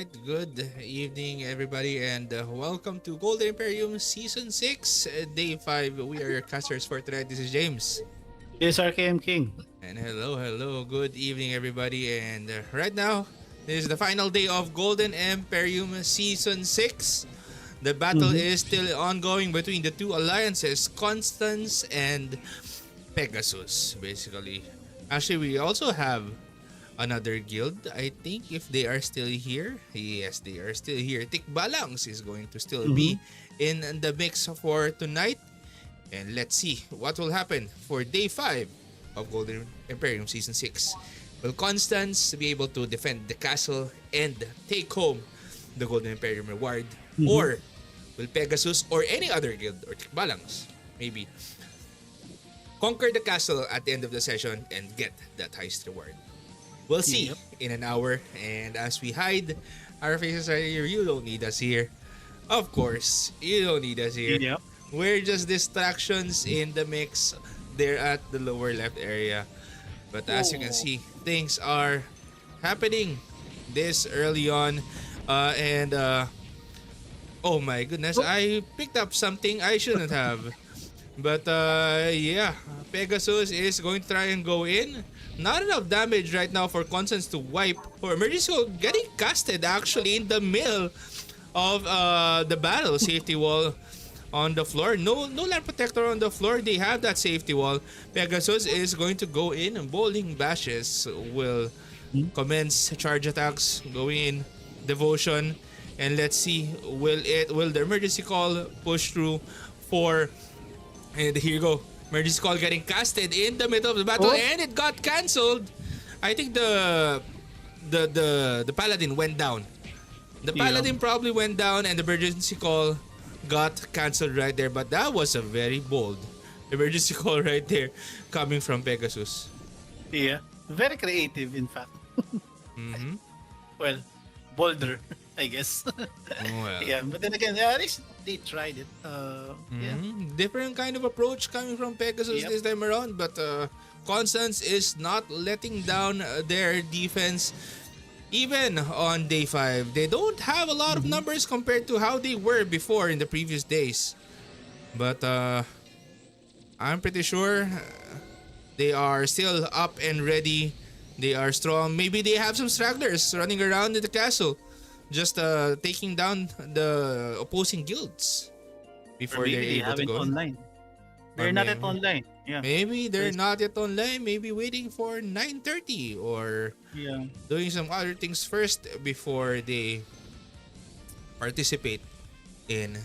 right. Good evening, everybody, and welcome to Golden Emperium Season 6, Day 5. We are your casters for tonight. This is James. Yes, RKM.King. And hello. Good evening, everybody. And right now, this is the final day of Golden Emperium Season 6. The battle Mm-hmm. is still ongoing between the two alliances, Constance and Pegasus, basically. Actually, we also have another guild. I think if they are still here, yes, they are still here. Tikbalangs is going to still Mm-hmm. be in the mix for tonight. And let's see what will happen for day 5 of Golden Imperium Season 6. Will Constance be able to defend the castle and take home the Golden Imperium reward? Mm-hmm. Or will Pegasus or any other guild or Tikbalangs maybe conquer the castle at the end of the session and get that highest reward? We'll see Yep. in an hour. And as we hide our faces right here, you don't need us here. Of course, you don't need us here. Yep. We're just distractions in the mix there at the lower left area. But as you can Oh. see, things are happening this early on. And oh my goodness, Oh. I picked up something I shouldn't have. But yeah, Pegasus is going to try and go in. Not enough damage right now for Constance to wipe. For emergency wall getting casted actually in the middle of the battle. Safety wall on the floor. No land protector on the floor. They have that safety wall. Pegasus is going to go in and bowling bashes will commence charge attacks going in. Devotion. And let's see, will the emergency call push through for, and here you go. Emergency call getting casted in the middle of the battle Oh. and it got cancelled. I think the paladin went down. The Yeah. paladin probably went down and the emergency call got cancelled right there. But that was a very bold emergency call right there coming from Pegasus. Yeah. Very creative, in fact. Mm-hmm. Well, bolder, I guess. Well. Yeah, but then again, at least they tried it. Yeah. Different kind of approach coming from Pegasus Yep. this time around, but Constance is not letting down their defense. Even on day 5, they don't have a lot of numbers compared to how they were before in the previous days. But I'm pretty sure they are still up and ready. They are strong. Maybe they have some stragglers running around in the castle, just taking down the opposing guilds Or before maybe they're they able to haven't go. online. Or They're not yet maybe- online. Yeah. Maybe they're There's- not yet online. Maybe waiting for 9:30 or Yeah. doing some other things first before they participate in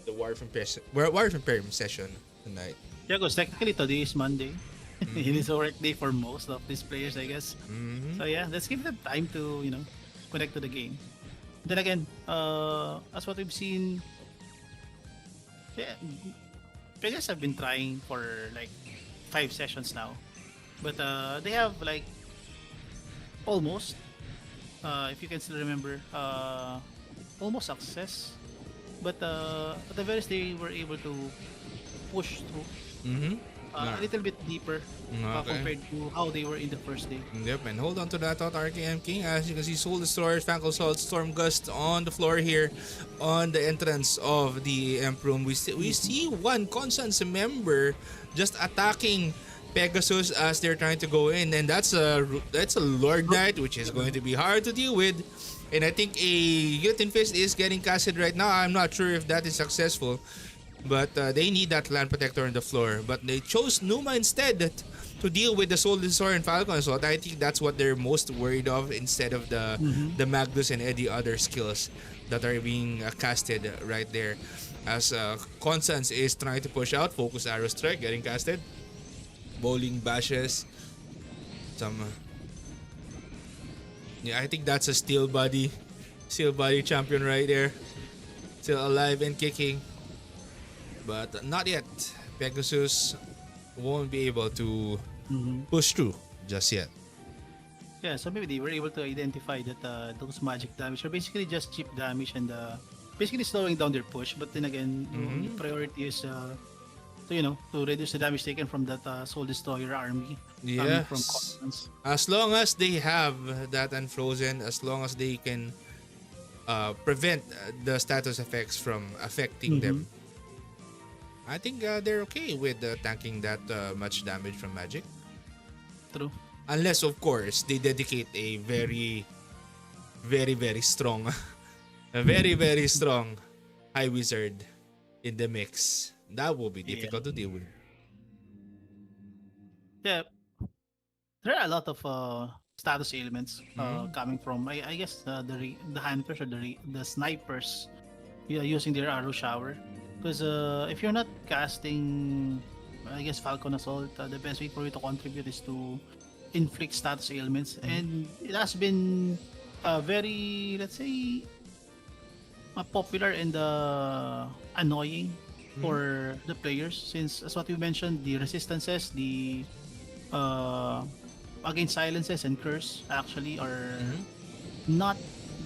the War of Imperium session tonight. Yeah, because technically today is Monday. It is a work day for most of these players, I guess. Mm-hmm. So yeah, let's give them time to, connect to the game. Then again, as what we've seen, yeah, players have been trying for like 5 sessions now, but they have like almost, if you can still remember, almost success. But at the very least, they were able to push through Mm-hmm. a little bit deeper Okay. compared to how they were in the first day. Yep, and hold on to that thought, RKM.King. As you can see, Soul Destroyer, Fankel Assault, Storm Gust on the floor here on the entrance of the Emp Room. We see one Constance member just attacking Pegasus as they're trying to go in, and that's a Lord Knight, which is going to be hard to deal with. And I think a Guillotine Fist is getting casted right now. I'm not sure if that is successful. But they need that land protector on the floor. But they chose Numa instead to deal with the Soul Destroyer and Falcon Assault. I think that's what they're most worried of instead of the Magnus and any other skills that are being casted right there. As Constance is trying to push out, Focus Arrow Strike getting casted. Bowling Bashes. Some... yeah, I think that's a Steel Body champion right there. Still alive and kicking. But not yet. Pegasus won't be able to push through just yet. Yeah, so maybe they were able to identify that those magic damage are basically just cheap damage and basically slowing down their push. But then again, the priority is to reduce the damage taken from that Soul Destroyer army coming from Yes. Constance. As long as they have that unfrozen, as long as they can prevent the status effects from affecting Mm-hmm. them, I think they're okay with tanking that much damage from magic. True. Unless, of course, they dedicate a very, very, very strong, a very, very strong High Wizard in the mix. That will be Yeah. difficult to deal with. Yeah. There are a lot of status ailments Mhm. coming from I guess the hunters or the snipers, yeah, using their arrow shower. Because if you're not casting, I guess Falcon Assault, the best way for you to contribute is to inflict status ailments, Mhm. and it has been very, let's say, popular and annoying Mhm. for the players, since as what you mentioned, the resistances, the uh, against silences and curse actually are Mhm. not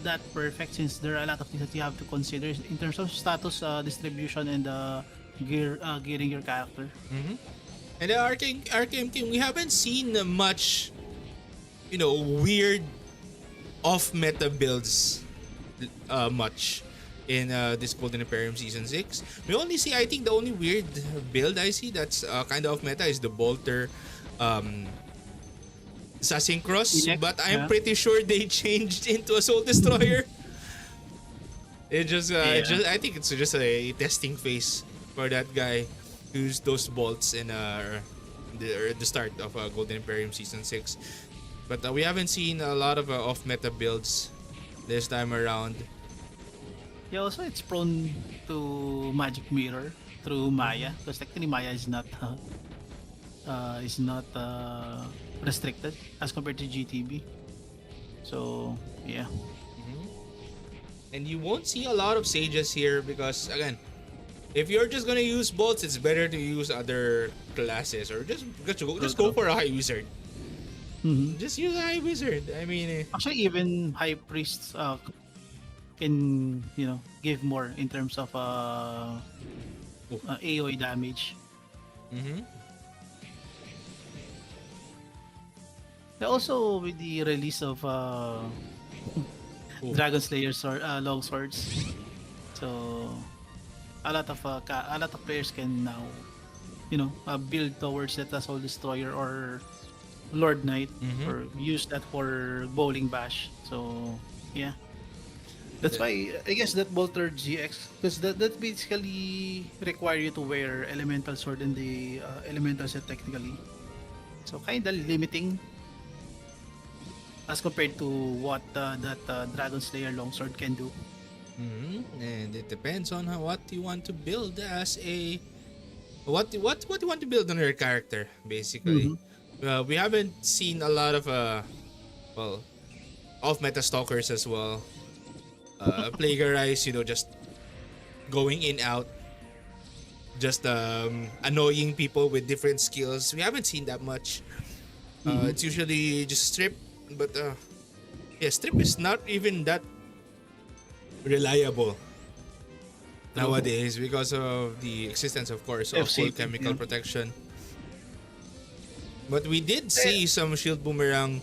that perfect, since there are a lot of things that you have to consider in terms of status distribution and gearing your character. Mhm. And the RKM King, we haven't seen much, weird off-meta builds much in this Golden Imperium Season 6. We only see, I think the only weird build I see that's kind of off-meta is the Bolter um, Synchros, Phoenix, but I'm yeah. pretty sure they changed into a Soul Destroyer. Yeah. I think it's just a testing phase for that guy who's those bolts in the start of Golden Imperium Season 6. But we haven't seen a lot of off-meta builds this time around. Yeah, also it's prone to magic mirror through Maya, because technically Maya is not restricted as compared to GTB. So yeah. Mhm. And you won't see a lot of sages here because, again, if you're just gonna use bolts, it's better to use other classes or True, just go true. for a high wizard. Hmm. Just use a high wizard. I mean, Actually, even high priests can give more in terms of oh, AoE damage. mm-hmm. Also, with the release of Oh, Dragon Slayer long swords, so a lot of players can now build towards that as Soul Destroyer or Lord Knight, mm-hmm. or use that for bowling bash. So yeah, that's why I guess that Bolter GX, because that basically require you to wear elemental sword in the elemental set technically. So kind of limiting as compared to what that Dragon Slayer longsword can do. And it depends on what you want to build as a what you want to build on your character, basically. Mm-hmm. We haven't seen a lot of well, off meta stalkers as well. Plagiarize, just going in out, just annoying people with different skills. We haven't seen that much. Mm-hmm. It's usually just strip, but yeah, strip is not even that reliable True. nowadays because of the existence, of course, of full FCT, chemical yeah. protection. But we did Eh, see some shield boomerang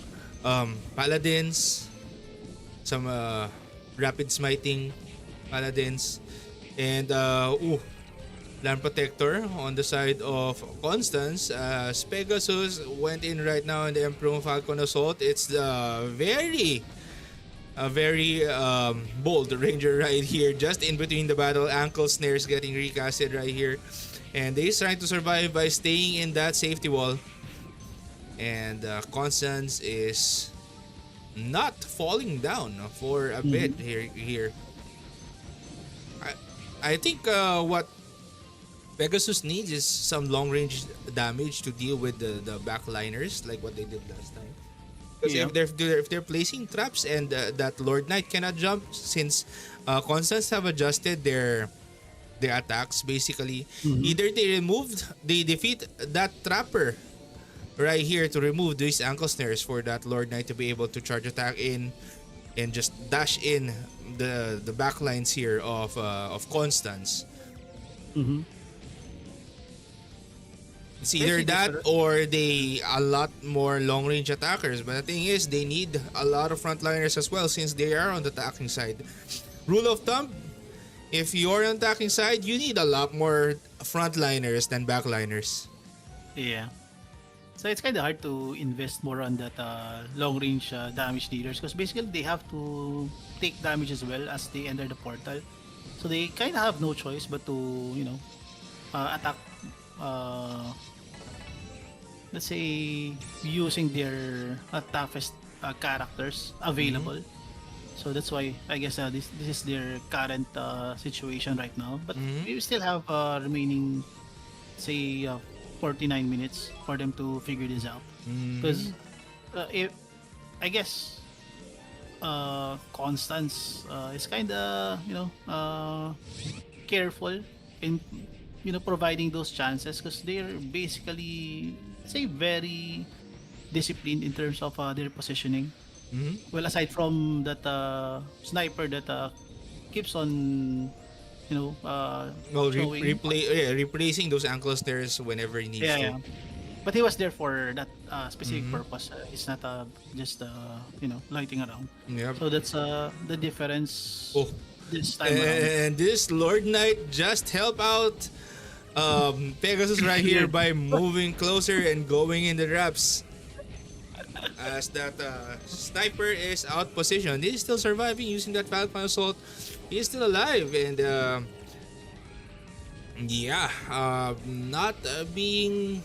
paladins, some rapid smiting paladins, and land protector on the side of Constance. As Pegasus went in right now in the Emperor Falcon Assault. It's the very bold ranger right here, just in between the battle. Ankle snares getting recasted right here, and he's trying to survive by staying in that safety wall. And Constance is not falling down for a bit mhm. here. I I think what Pegasus needs is some long range damage to deal with the backliners like what they did last time. Because Yeah. if they're placing traps and that Lord Knight cannot jump, since Constance have adjusted their attacks, basically Mhm. either they defeat that trapper right here to remove these ankle snares for that Lord Knight to be able to charge attack in and just dash in the backlines here of Constance. Mhm. It's I either see this. that or they a lot more long range attackers. But the thing is, they need a lot of frontliners as well since they are on the attacking side. Rule of thumb: if you're on the attacking side, you need a lot more frontliners than backliners. Yeah. So it's kind of hard to invest more on that long range damage dealers because basically they have to take damage as well as they enter the portal. So they kind of have no choice but to attack. Uh, let's say using their toughest characters available. So that's why I guess this is their current situation right now. But Mhm. we still have remaining, say, 49 minutes for them to figure this out. Because Mhm. if I guess Constance is kind of careful in providing those chances because they're basically, say, very disciplined in terms of their positioning. Mhm. Well, aside from that sniper that keeps on, Well, showing. replacing those ankle stairs whenever he needs Yeah, to. yeah. But he was there for that specific Mhm. purpose. It's not just lighting around. Yep. So that's the difference Oh, this time around. and this Lord Knight just help out Pegasus right here Cleared. by moving closer and going in the traps. As that sniper is out positioned, he's still surviving using that Falcon Assault. He's still alive and not being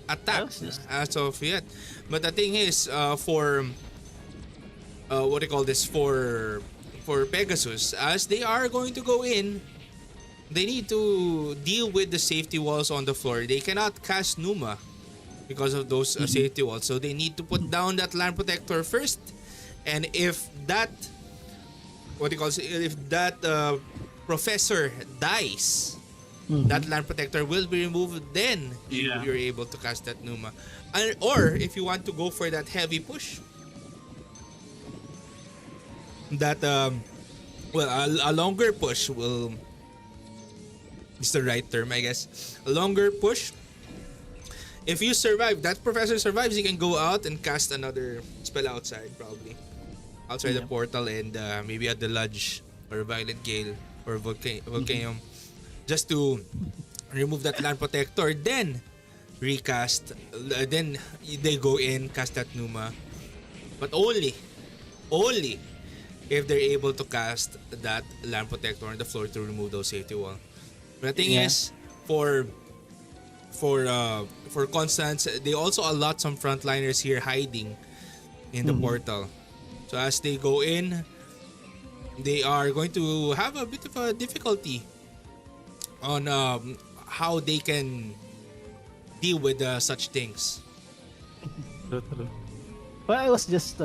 That attacked was just as of yet. But the thing is, for what do you call this, for Pegasus, as they are going to go in, they need to deal with the safety walls on the floor. They cannot cast Numa because of those safety walls. So they need to put down that land protector first. And if that, what do you call it, if that professor dies, that land protector will be removed. Then Yeah. you're able to cast that Numa. Or if you want to go for that heavy push, that well, a longer push will is the right term, I guess. A longer push. If you survive, that professor survives, he can go out and cast another spell outside, probably outside the Yeah. portal, and maybe at the Lodge or Violent Gale or Volcanium, just to remove that land protector. Then recast. Then they go in, cast that Numa, but only if they're able to cast that land protector on the floor to remove those safety wall. But the thing Yeah. is, for Constance, they also allot some frontliners here hiding in the portal. So as they go in, they are going to have a bit of a difficulty on how they can deal with such things. True, true. But I was just,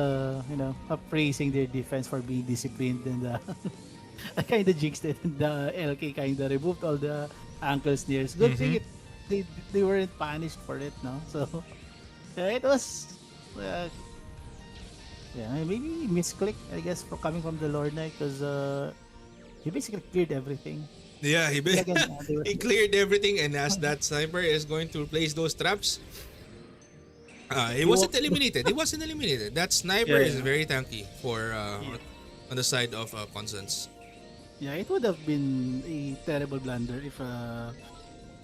praising their defense for being disciplined and I kind of jinxed it. And the LK kind of removed all the ankle snares. Good thing they weren't punished for it, no? So it was, uh, maybe misclick, I guess, for coming from the Lord Knight because he basically cleared everything. Yeah, But again, they were, he cleared everything, and as that sniper is going to place those traps, he he wasn't walked. eliminated. He wasn't eliminated. That sniper Yeah, is yeah. very tanky for Yeah. on the side of Constance. Yeah, it would have been a terrible blunder if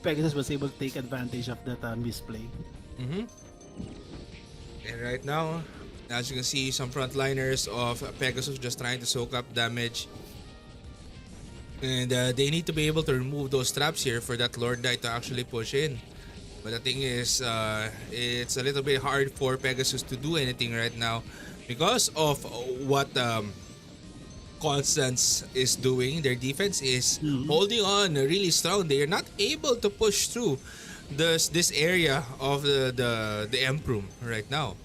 Pegasus was able to take advantage of that misplay. Mm-hmm. And right now, as you can see, some frontliners of Pegasus just trying to soak up damage. And they need to be able to remove those traps here for that Lord Knight to actually push in. But the thing is, it's a little bit hard for Pegasus to do anything right now because of what Constance is doing. Their defense is holding on really strong. They are not able to push through this area of the Emp room right now.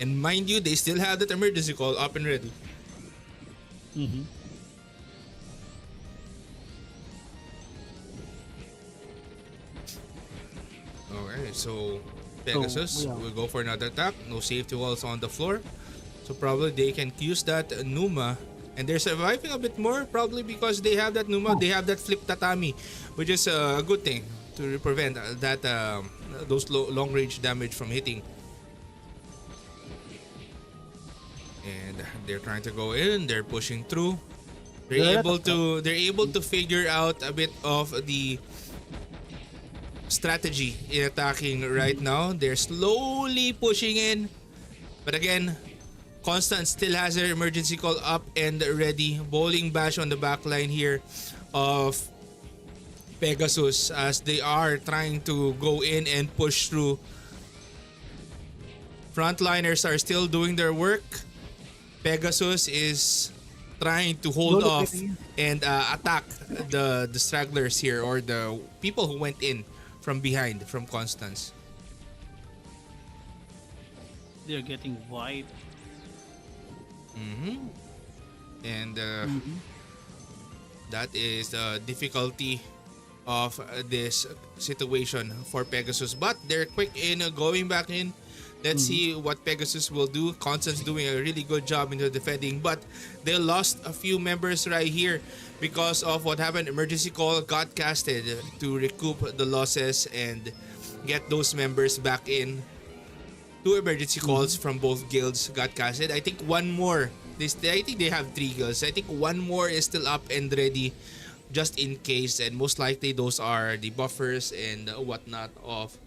And mind you, they still have that emergency call up and ready. Mm-hmm. Okay, so Pegasus yeah. will go for another attack. No safety walls on the floor. So probably they can use that Numa. And they're surviving a bit more probably because they have that Numa. They have that flip tatami, which is a good thing prevent that those long range damage from hitting. And they're trying to go in. They're pushing through. They're able to figure out a bit of the strategy in attacking right now. They're slowly pushing in. But again, Constant still has her emergency call up and ready. Bowling bash on the back line here of Pegasus as they are trying to go in and push through. Frontliners are still doing their work. Pegasus is trying to hold off and attack the stragglers here, or the people who went in from behind from Constance. They're getting wiped. And that is the difficulty of this situation for Pegasus. But they're quick in going back in. Let's see what Pegasus will do. Constance doing a really good job in the defending, but they lost a few members right here because of what happened. Emergency call got casted to recoup the losses and get those members back in. Two emergency calls from both guilds got casted. I think one more. I think they have 3 guilds. I think one more is still up and ready just in case, and most likely those are the buffers and whatnot of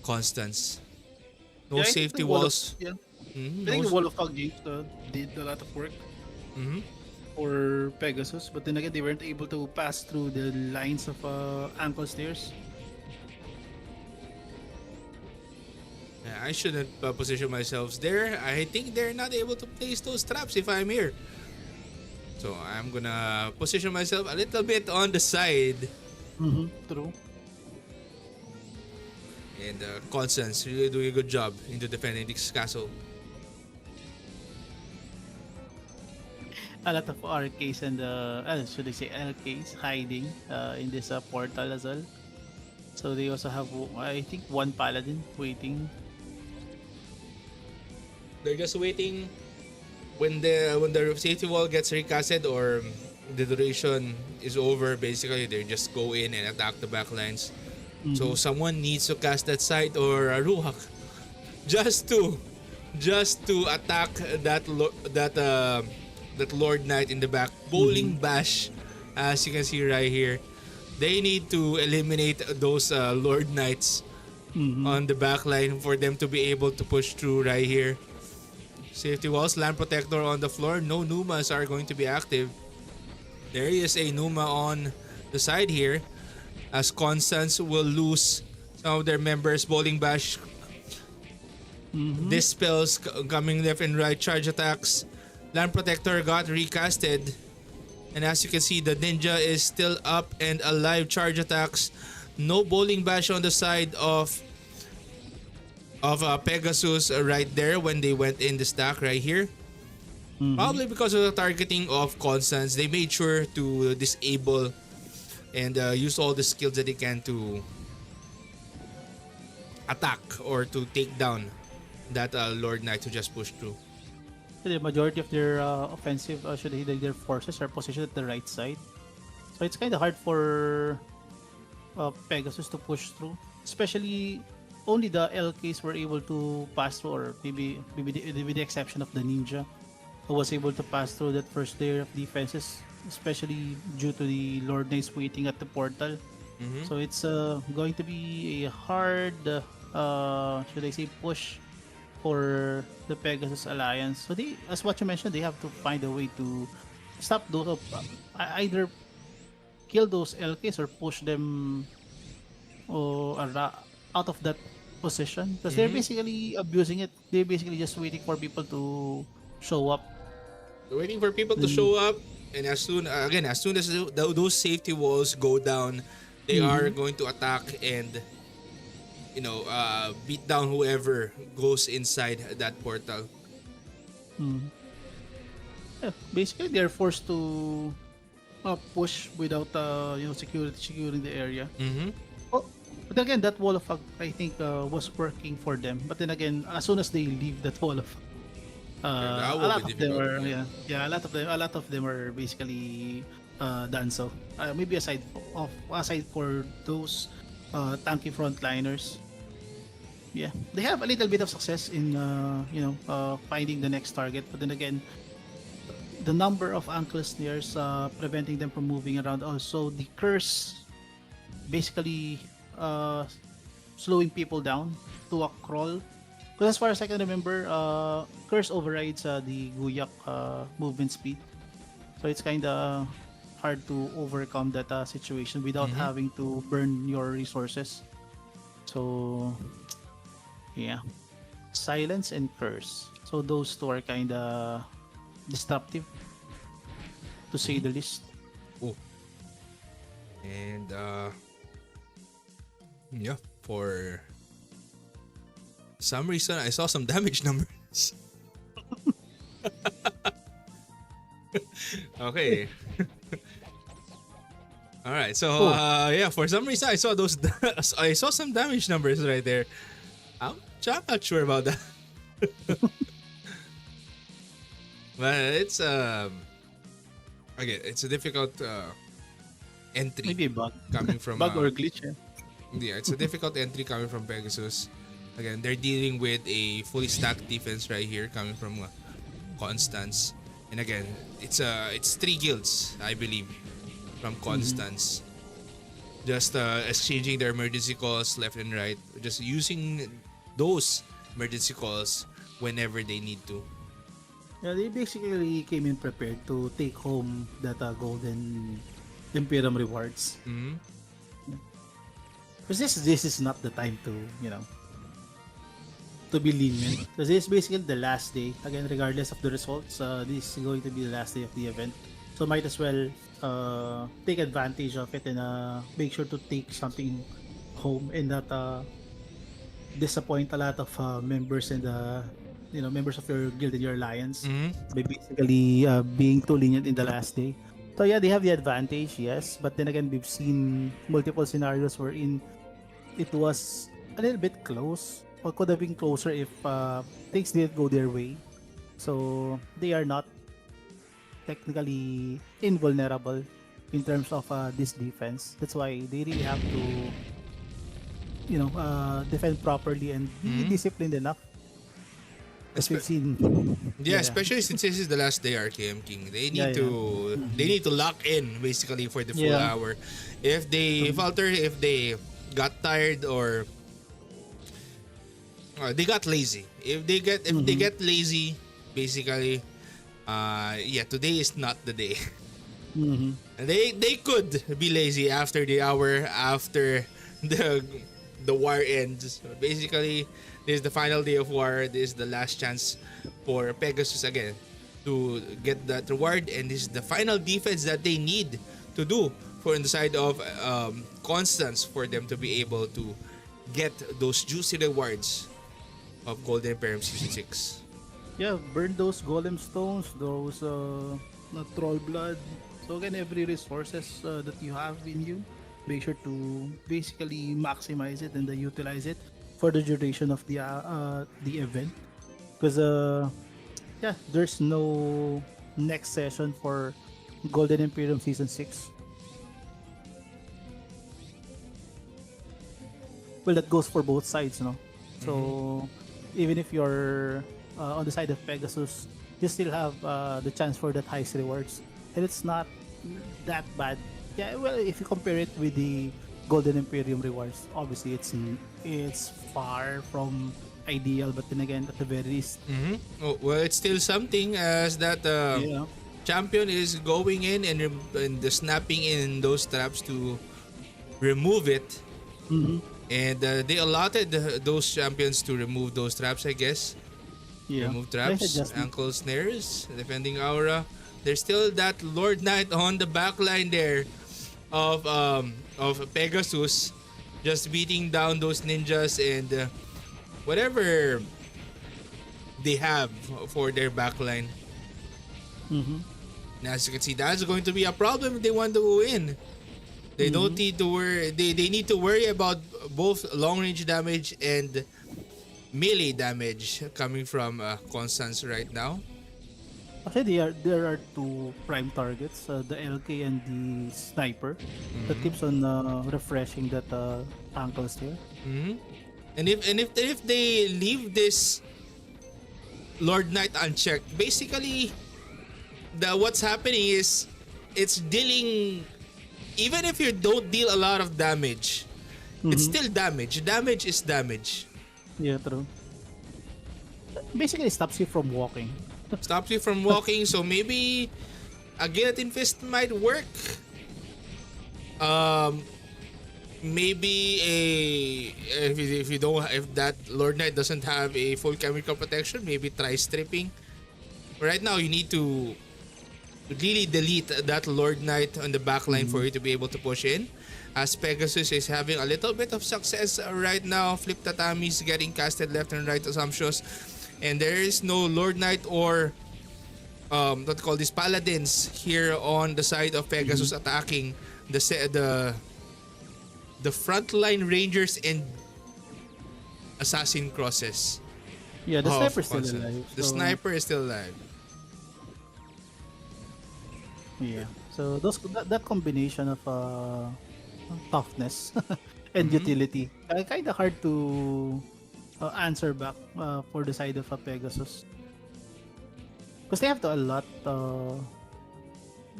Constance. No safety walls. I think the Wall of ROGGH did a lot of work for Pegasus, but then again, they weren't able to pass through the lines of ankle stairs. I shouldn't position myself there. I think they're not able to place those traps if I'm here. So I'm gonna position myself a little bit on the side. True. And Constance really doing a good job into defending this castle. A lot of RKs and should I say LKs hiding in this portal as well. So they also have, I think, one paladin waiting. They're just waiting when the safety wall gets recasted or the duration is over. Basically, they just go in and attack the backlines. So someone needs to cast that sight or a ROGGH just to attack that Lord Knight in the back. Bowling bash, as you can see right here. They need to eliminate those Lord Knights on the back line for them to be able to push through right here. Safety walls, land protector on the floor. No Numas are going to be active. There is a Numa on the side here, as Constance will lose some of their members. Bowling bash. Dispels coming left and right. Charge attacks. Land protector got recasted. And as you can see, the ninja is still up and alive. Charge attacks. No bowling bash on the side of Pegasus right there when they went in the stack right here. Probably because of the targeting of Constance. They made sure to disable and use all the skills that they can to attack or to take down that Lord Knight who just pushed through. The majority of their offensive, should I say, their forces are positioned at the right side. So it's kind of hard for Pegasus to push through. Especially, only the LKs were able to pass through, or maybe with the exception of the ninja, who was able to pass through that first layer of defenses, especially due to the Lord Knights waiting at the portal. So it's going to be a hard, should I say, push for the Pegasus Alliance. So they, as what you mentioned, they have to find a way to stop those, either kill those LKs or push them out of that position, because they're basically abusing it. They're basically just waiting for people to show up. They're waiting for people to show up, and as soon as those safety walls go down, they are going to attack and beat down whoever goes inside that portal. Yeah, basically they're forced to push without security securing the area. Oh, but again, that wall of fog, I think, was working for them. But then again, as soon as they leave that wall of fog, a lot of them are a lot of them are basically done. So maybe aside for those tanky frontliners. Yeah, they have a little bit of success in finding the next target, but then again, the number of ankle snares preventing them from moving around. Also, the curse basically uh, slowing people down to a crawl. Because as far as I can remember, curse overrides the Guyak movement speed, so it's kind of hard to overcome that situation without Mm-hmm. having to burn your resources. So yeah, silence and curse. So those two are kind of disruptive, to say the least. Oh, and yeah, for some reason I saw some damage numbers. Okay. All right. So Oh, yeah, for some reason I saw those I saw some damage numbers right there. I'm not sure about that. But it's okay, it's a difficult entry maybe a bug, coming from bug or glitch. Yeah. yeah, it's a difficult entry coming from Pegasus. Again, they're dealing with a fully stacked defense right here coming from Constance. And again, it's three guilds, I believe, from Constance. Just exchanging their emergency calls left and right, just using those emergency calls whenever they need to. Yeah, they basically came in prepared to take home that Golden Emperium rewards. Mhm. Because this is not the time to to be lenient. Because this is basically the last day. Again, regardless of the results, this is going to be the last day of the event. So might as well take advantage of it and make sure to take something home and not disappoint a lot of members and members of your guild and your alliance Mhm. by basically being too lenient in the last day. So yeah, they have the advantage, yes, but then again, we've seen multiple scenarios wherein it was a little bit close or could have been closer if things didn't go their way. So they are not technically invulnerable in terms of this defense. That's why they really have to defend properly and be Mhm. disciplined enough. As we've Espe- seen. Yeah, Yeah. especially since this is the last day RKM King. They Yeah, need yeah. to lock in basically for the full Yeah. hour. If they falter, if they got tired or they got lazy. If they get lazy, basically yeah, today is not the day. Mhm. They could be lazy after the hour, after the war ends. Basically, this is the final day of war. This is the last chance for Pegasus again to get that reward, and this is the final defense that they need to do for on the side of Constance for them to be able to get those juicy rewards of Golden Emperium Season 6. Yeah, burn those golem stones, those troll blood. So again, every resources that you have in you, make sure to basically maximize it and utilize it for the duration of the event. Because yeah, there's no next session for Golden Imperium Season 6. Well, that goes for both sides, no? So even if you're on the side of Pegasus, you still have the chance for that heist rewards, and it's not that bad. Yeah, well, if you compare it with the Golden Imperium rewards, obviously it's far from ideal, but then again, at the very least, Oh, well, it's still something as that yeah, champion is going in and the snapping in those traps to remove it. And they allotted those champions to remove those traps, I guess. yeah, Remove nice traps, adjustment. ankle snares, defending aura. There's still that Lord Knight on the back line there of Pegasus, just beating down those ninjas and whatever they have for their backline. And as you can see, that's going to be a problem if they want to win. They don't need to worry. They need to worry about both long range damage and melee damage coming from Constance right now. Actually, there are two prime targets, the LK and the sniper, that Mm-hmm. keeps on refreshing that ankles there. Mm-hmm. And if they leave this Lord Knight unchecked, basically the what's happening is it's dealing, even if you don't deal a lot of damage, it's Mm-hmm. still damage. Damage is damage. Yeah, true. Basically, it stops you from walking. Stops you from walking, so maybe a guillotine fist might work. Um, maybe if you don't, if that Lord Knight doesn't have a full chemical protection, maybe try stripping. Right now, you need to really delete that Lord Knight on the back line for Mm-hmm. you to be able to push in. As Pegasus is having a little bit of success right now, Flip Tatami's getting casted left and right assumptions, and there is no Lord Knight or what call these paladins here on the side of Mm-hmm. Pegasus attacking the frontline rangers and assassin crosses Yeah, the of sniper's still Constant. alive. The So sniper is still alive. yeah, so that combination of toughness and Mm-hmm. utility, kind of hard to answer back for the side of Pegasus, because they have to allot,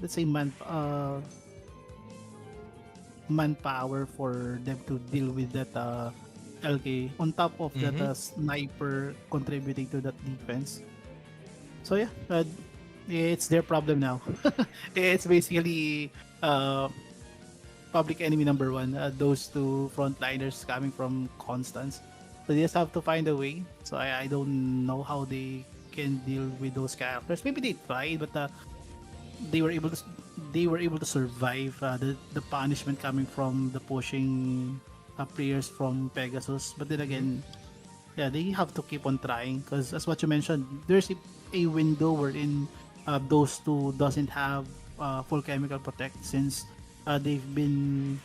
let's say, manpower for them to deal with that LK on top of that Mm-hmm. sniper contributing to that defense. So yeah, it's their problem now. It's basically uh, public enemy number one. Those two frontliners coming from Constance. So they just have to find a way. So I don't know how they can deal with those characters. Maybe they tried, but they were able to they were able to survive the punishment coming from the pushing players from Pegasus. But then Mm-hmm. again, yeah, they have to keep on trying, because as what you mentioned, there's a window wherein those two doesn't have full chemical protect, since they've been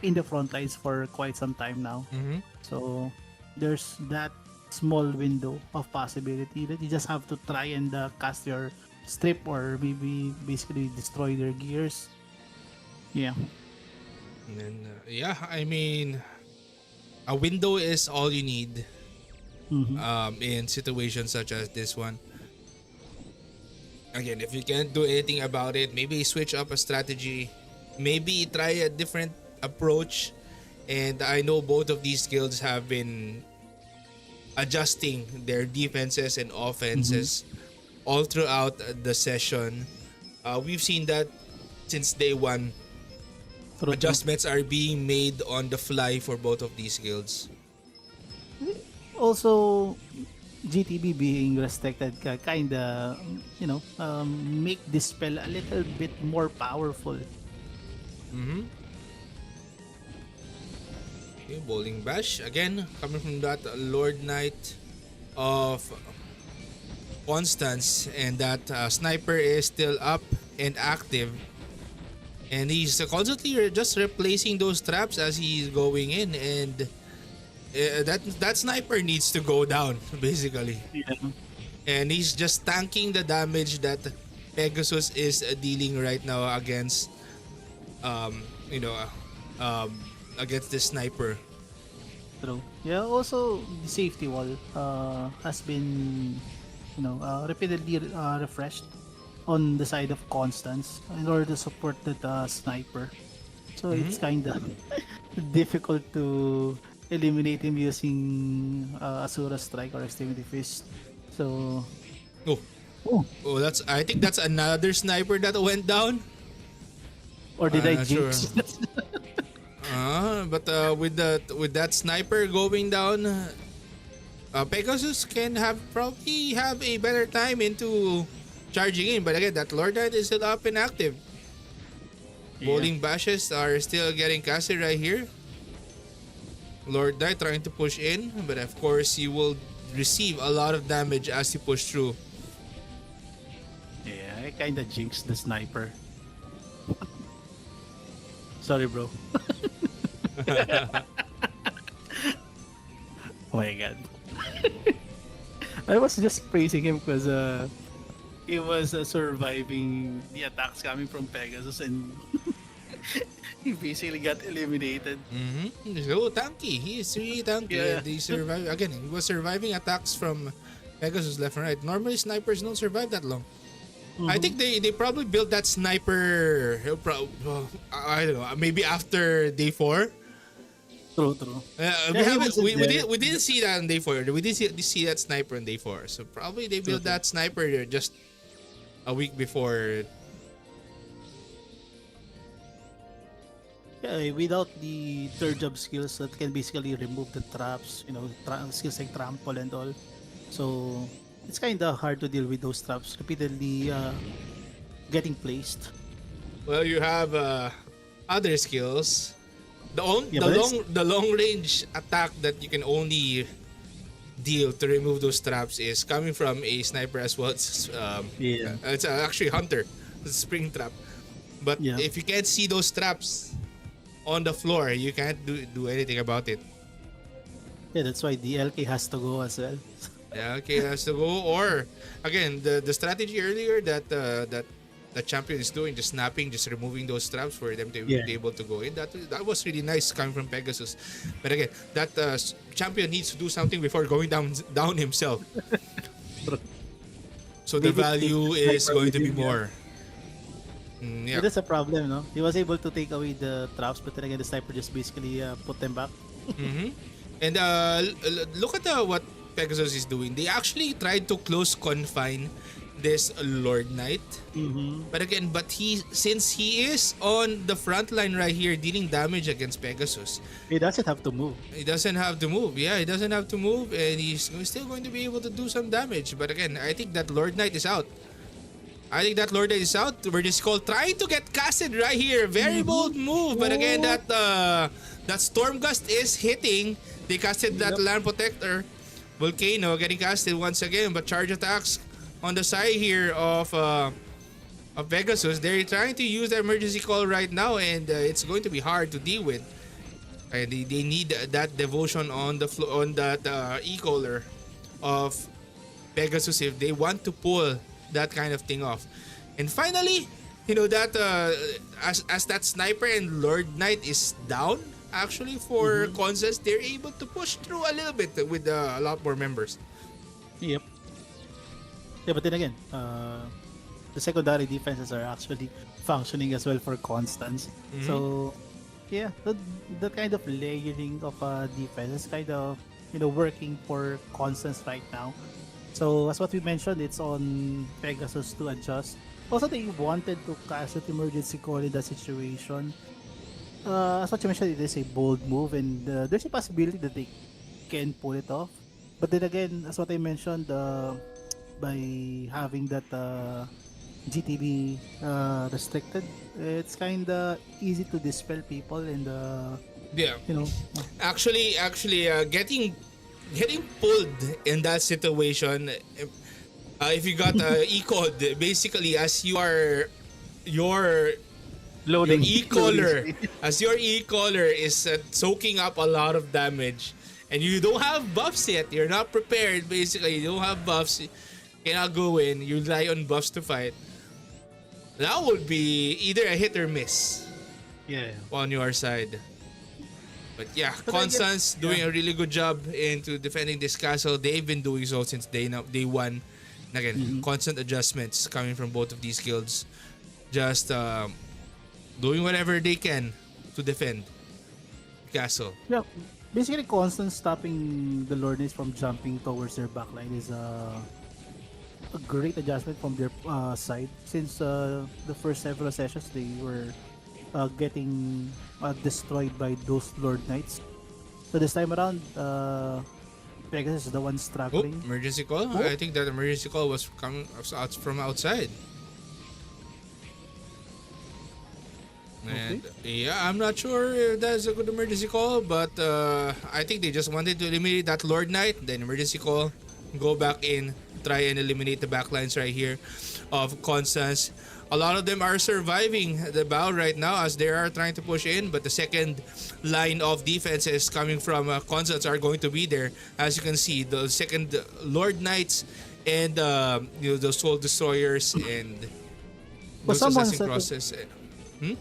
in the front lines for quite some time now. Mm-hmm. So there's that small window of possibility that you just have to try and cast your strip, or maybe basically destroy their gears. Yeah. And then, yeah, I mean, a window is all you need Mm-hmm. in situations such as this one. Again, if you can't do anything about it, maybe switch up a strategy, maybe try a different approach. And I know both of these guilds have been adjusting their defenses and Mm-hmm. offenses all throughout the session. We've seen that since day one. True, true. Adjustments are being made on the fly for both of these guilds. Also, GTB being restricted kind of, make this spell a little bit more powerful. Mm-hmm. Okay, Bowling Bash. Again, coming from that Lord Knight of Constance, and that sniper is still up and active. And he's constantly just replacing those traps as he's going in. And that sniper needs to go down, basically. Yeah. And he's just tanking the damage that Pegasus is dealing right now against, um, you know, against the sniper. True. Yeah, also the safety wall has been, repeatedly refreshed on the side of Constance in order to support that sniper. So Mm-hmm. it's kind of difficult to eliminate him using Asura Strike or Extremity Fist. So, Oh, oh, oh, that's. I think that's another sniper that went down. or did I'm I not sure. jinx? But with that sniper going down, Pegasus can probably have a better time into charging in. But again, that Lord Knight is still up and active. Yeah. Bowling bashes are still getting casted right here. Lord Knight trying to push in, but of course you will receive a lot of damage as you push through. Yeah, I kind of jinxed the sniper. Sorry, bro. Oh my god. I was just praising him because He was surviving the attacks coming from Pegasus, and he basically got eliminated. So tanky. He is really tanky. Yeah. And he survived again. He was surviving attacks from Pegasus left and right. Normally snipers don't survive that long. I think they probably built that sniper. I don't know. Maybe after day 4. True, true. We Yeah, he haven't. wasn't there. We didn't see that on day 4. We did see that sniper on day 4. So probably they built that sniper just a week before. Yeah, without the third job skills that can basically remove the traps, skills like trample and all. So it's kind of hard to deal with those traps repeatedly getting placed. Well, you have other skills. Yeah, but The long range attack that you can only deal to remove those traps is coming from a sniper as well. It's actually hunter, it's a spring trap. But Yeah. if you can't see those traps on the floor, you can't do anything about it. Yeah, that's why the LK has to go as well. Yeah, okay, has to go. Or again, the strategy earlier that the champion is doing, just snapping, just removing those traps for them to Yeah. be able to go in. That was really nice coming from Pegasus. But again, that champion needs to do something before going down himself. So the Maybe value take the is sniper going to with be him, yeah. more. Yeah, Yeah. that's a problem, no? He was able to take away the traps, but then again, the sniper just basically put them back. And look at what Pegasus is doing. They actually tried to close confine this Lord Knight. But again, since he is on the front line right here dealing damage against Pegasus, He doesn't have to move. he doesn't have to move. Yeah, he doesn't have to move, and he's still going to be able to do some damage. But again, I think that Lord Knight is out. Emergency call trying to get casted right here. Very bold move. But again, that Storm Gust is hitting. They casted that Land Protector. Volcano getting casted once again. But charge attacks on the side here of Pegasus. They're trying to use the emergency call right now, and it's going to be hard to deal with. And they need that devotion on that e-caller of Pegasus if they want to pull that kind of thing off. And finally, that as that sniper and Lord Knight is down actually for Constance, they're able to push through a little bit with a lot more members. Yep. Yeah, but then again, the secondary defenses are actually functioning as well for Constance. So, yeah, the kind of layering of defense is kind of working for Constance right now. So as what we mentioned, it's on Pegasus to adjust. Also, they wanted to cast an emergency call in that situation. As what you mentioned, it is a bold move, and there's a possibility that they can pull it off. But then again, as what I mentioned, by having that GTB restricted, it's kind of easy to dispel people, and Yeah. you know, Actually, getting pulled in that situation, if you got e-code, basically as your loading e-caller, loading. as your e-caller is soaking up a lot of damage, and you don't have buffs yet, you're not prepared. Basically, you don't have buffs, you cannot go in. You rely on buffs to fight. That would be either a hit or miss Yeah. on your side. But yeah, But I Constance guess- doing a really good job into defending this castle. They've been doing so since day 1. And again, constant adjustments coming from both of these guilds. Just doing whatever they can to defend the castle. Yeah, basically constant stopping the Lords from jumping towards their backline is a great adjustment from their side, since the first several sessions they were getting destroyed by those Lord Knights. So this time around, Pegasus is the one Oh, struggling. emergency call? Oh. I think that emergency call was coming from outside. And yeah, I'm not sure if that's a good emergency call, but I think they just wanted to eliminate that Lord Knight. Then emergency call, go back in, try and eliminate the backlines right here of Constance. A lot of them are surviving the battle right now as they are trying to push in, but the second line of defenses coming from Constance are going to be there. As you can see, the second Lord Knights and the Soul Destroyers and But those someone's assassin at the, crosses. Hmm?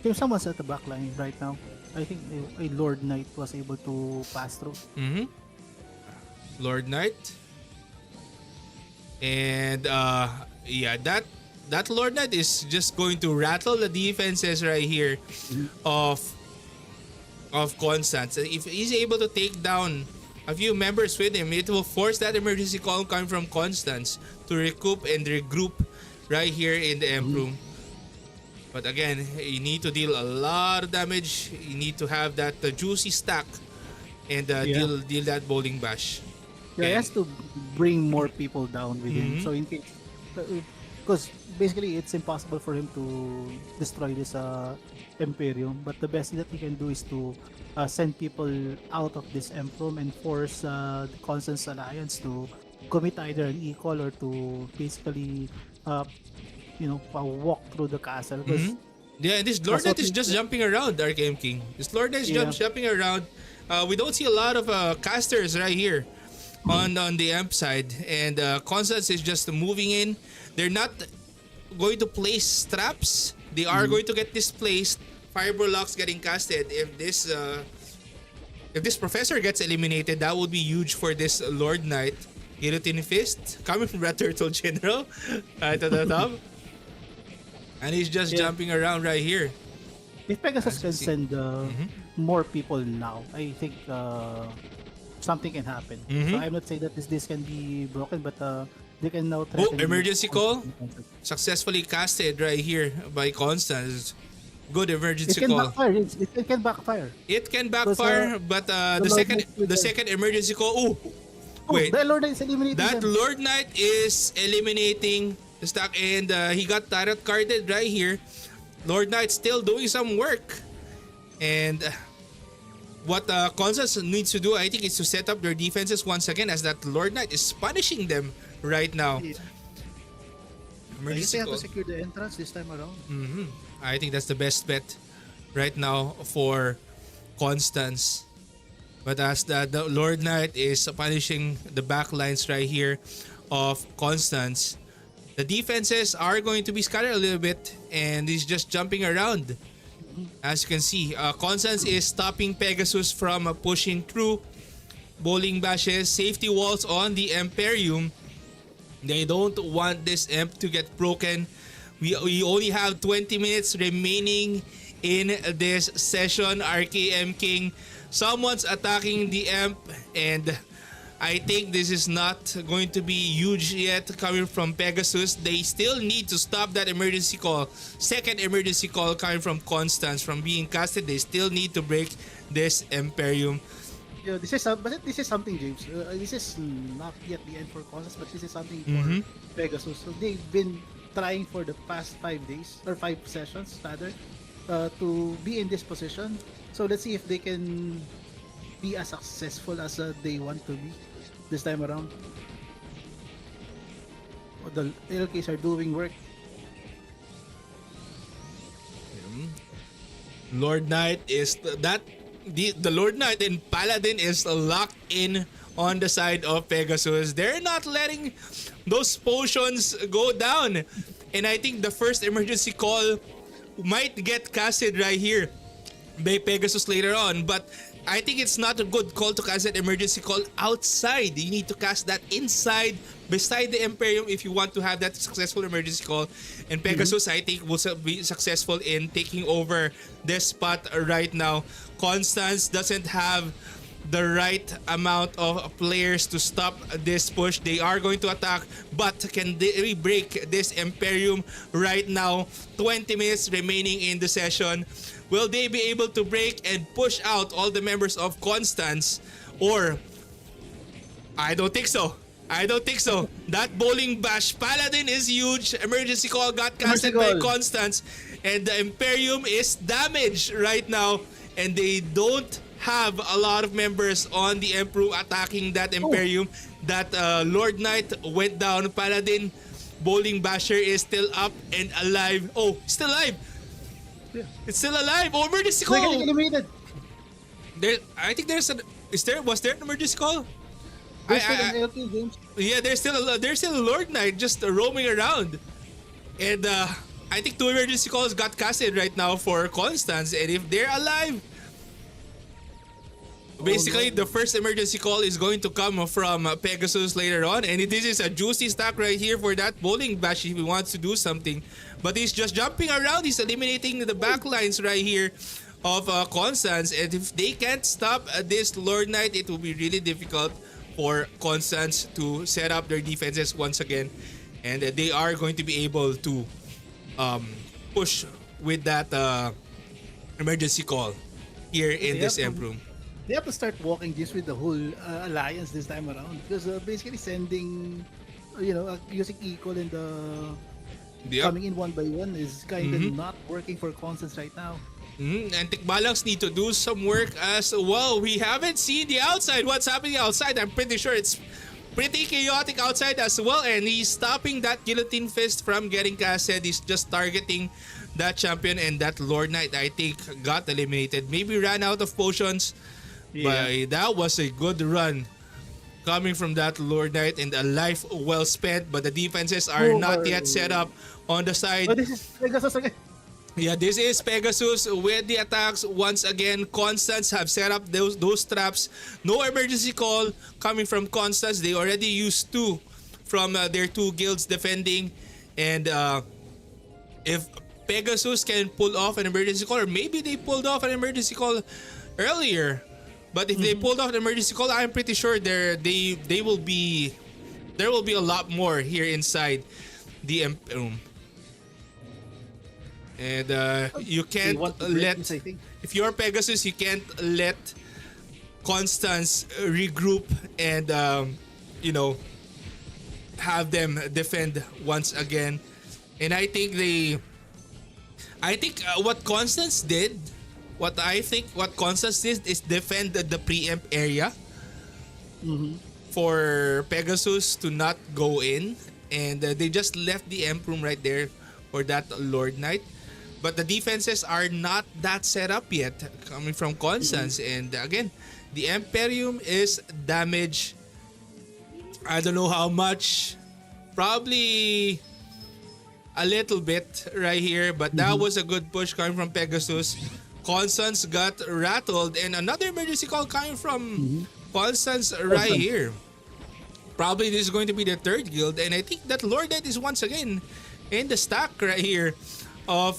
if someone's at the back line right now, I think a Lord Knight was able to pass through. Mm-hmm. Lord Knight. And yeah, that Lord Knight is just going to rattle the defenses right here of Constance. If he's able to take down a few members with him, it will force that emergency call coming from Constance to recoup and regroup right here in the Emp room. But again, you need to deal a lot of damage. You need to have that juicy stack and deal that bowling bash. Yeah, he And- has to bring more people down with him. Mhm. So in case, because basically it's impossible for him to destroy this Imperium. But the best thing that he can do is to send people out of this Emperor and force the Constance Alliance to commit either an equal or to basically, walk through the castle. Because Yeah, this Lord That's Knight what is we- just jumping around, RKM.King. This Lord Knight is Yeah. jumping around. We don't see a lot of casters right here on the amp side. And Constance is just moving in. They're not going to place traps. They are going to get displaced. Fireball locks getting casted. If this professor gets eliminated, that would be huge for this Lord Knight. Guillotine Fist coming from Red Turtle General at the top. And he's just Yeah. jumping around right here. if Pegasus As you can see. send more people now, I think something can happen. Mhm. So I'm not saying that this can be broken, but they can now Oh, threaten emergency the- call? Successfully casted right here by Constance. Good It emergency can call. backfire. It can backfire. It can backfire, but the Lord second Knight with the the- second emergency call. Oh, Oh, wait. the Lord is eliminating That them. Lord Knight is eliminating the stack, and he got tarot carded right here. Lord Knight still doing some work, and what Constance needs to do, I think, is to set up their defenses once again, as that Lord Knight is punishing them right now. Yeah. I guess Emergency they have to call. secure the entrance this time around. I think that's the best bet right now for Constance. But as the Lord Knight is punishing the back lines right here of Constance, the defenses are going to be scattered a little bit, and he's just jumping around. As you can see, Constance is stopping Pegasus from pushing through. Bowling bashes, safety walls on the Emperium. They don't want this Emp to get broken. We only have 20 minutes remaining in this session, RKM.King. Someone's attacking the Emp, and I think this is not going to be huge yet coming from Pegasus. They still need to stop that emergency call. Second emergency call coming from Constance from being casted. They still need to break this Emperium. Yeah, this is something, James. This is not yet the end for Constance, but this is something for Mhm. Pegasus. So they've been trying for the past 5 days or 5 sessions rather to be in this position. So let's see if they can be as successful as they want to be this time around. The LKs are doing work. Lord Knight is the Lord Knight and Paladin is locked in on the side of Pegasus. They're not letting those potions go down. And I think the first emergency call might get casted right here by Pegasus later on. But I think it's not a good call to cast that emergency call outside. You need to cast that inside, beside the Imperium, if you want to have that successful emergency call. And Pegasus, I think, will be successful in taking over this spot right now. Constance doesn't have the right amount of players to stop this push. They are going to attack, but can they break this Imperium right now? 20 minutes remaining in the session. Will they be able to break and push out all the members of Constance? Or I don't think so. I don't think so. That bowling bash Paladin is huge. Emergency call got casted by Emergency call. Constance, and the Imperium is damaged right now, and they don't have a lot of members on the Emperor attacking that Imperium. That Lord Knight went down. Paladin bowling basher is still up and alive. Oh, still alive. Yeah. It's still alive. Oh, emergency They're getting call. eliminated. I think was there an emergency call? There's still I an LP, James. yeah, there's still a Lord Knight just roaming around, and I think two emergency calls got casted right now for Constance, and if they're alive, basically the first emergency call is going to come from Pegasus later on, and this is a juicy stack right here for that bowling bash if he wants to do something, but he's just jumping around. He's eliminating the backlines right here of Constance, and if they can't stop this Lord Knight, it will be really difficult for Constance to set up their defenses once again, and they are going to be able to push with that emergency call here in this Emp room. They have to start walking this with the whole alliance this time around, because basically sending, using equal and Yep. coming in one by one is kind of not working for Constance right now. And Tikbalangs need to do some work as well. We haven't seen the outside. What's happening outside? I'm pretty sure it's pretty chaotic outside as well. And he's stopping that guillotine fist from getting casted. He's just targeting that champion, and that Lord Knight, I think, got eliminated. Maybe ran out of potions. But that was a good run coming from that Lord Knight, and a life well spent. But the defenses are not yet set up on the side. Oh, this is Pegasus again. Yeah, this is Pegasus with the attacks. Once again, Constance have set up those traps. No emergency call coming from Constance. They already used two from their two guilds defending. And if Pegasus can pull off an emergency call, or maybe they pulled off an emergency call earlier. But if they pulled off an emergency call, I'm pretty sure there will be a lot more here inside the Emp room. And you can't let, this, I think. if you're Pegasus, you can't let Constance regroup and have them defend once again. And I think what Constance did is defend the preempt area for Pegasus to not go in, and they just left the Emp room right there for that Lord Knight. But the defenses are not that set up yet coming from Constance, and again, the Emperium is damaged. I don't know how much, probably a little bit right here, but that was a good push coming from Pegasus. Constance got rattled, and another emergency call coming from Constance right here. Probably this is going to be the third guild, and I think that Lord Knight is once again in the stack right here of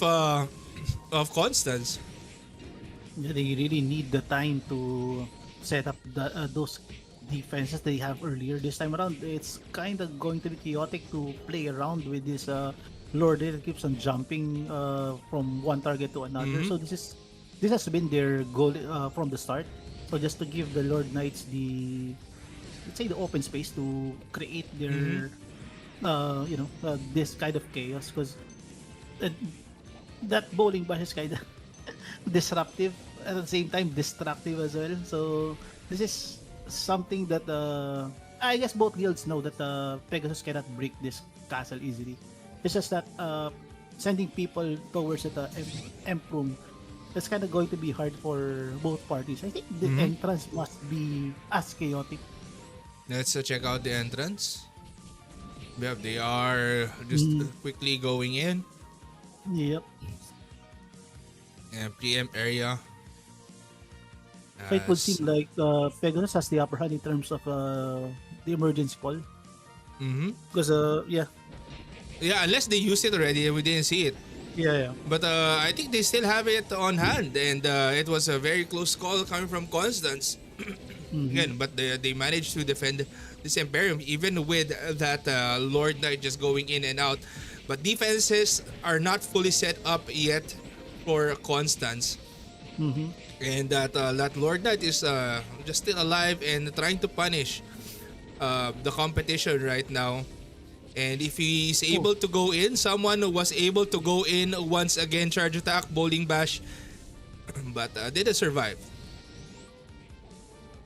Constance. Yeah, they really need the time to set up those defenses they have earlier this time around. It's kind of going to be chaotic to play around with this Lord that keeps on jumping from one target to another. So this has been their goal from the start. So just to give the Lord Knights the, let's say, the open space to create their this kind of chaos, because that bowling bash is kind of disruptive, at the same time destructive as well. So this is something that I guess both guilds know that Pegasus cannot break this castle easily. It's just that sending people towards the Emp room, it's kind of going to be hard for both parties. I think the entrance must be as chaotic. Let's check out the entrance. Yeah, they are just quickly going in. Yep. And preempt area. So it would seem like Pegasus has the upper hand in terms of the emergency call. Because yeah, unless they used it already and we didn't see it. Yeah. But I think they still have it on hand, and it was a very close call coming from Constance. Again, but they managed to defend this Emperium even with that Lord Knight just going in and out. But defenses are not fully set up yet for Constance. And that Lord Knight is just still alive and trying to punish the competition right now. And if he's able to go in, someone was able to go in once again, charge attack, bowling bash, but didn't survive.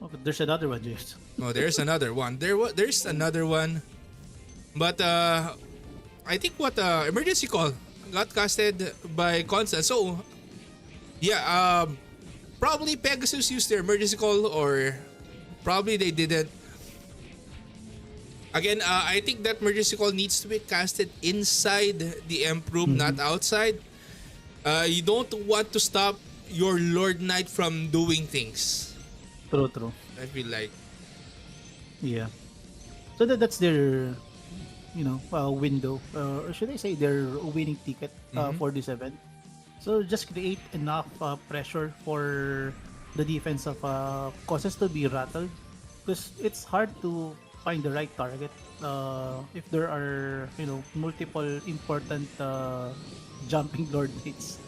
Oh, but there's another one, James. Oh, there's another one. There's another one. But I think what emergency call got casted by Constance. So yeah, probably Pegasus used their emergency call, or probably they didn't. Again, I think that emergency call needs to be casted inside the Emp room, not outside. You don't want to stop your Lord Knight from doing things. True, true. I feel like. Yeah. So that's their, window, or should I say their winning ticket for this event. So just create enough pressure for the defense of causes to be rattled, because it's hard to find the right target if there are multiple important jumping lord knights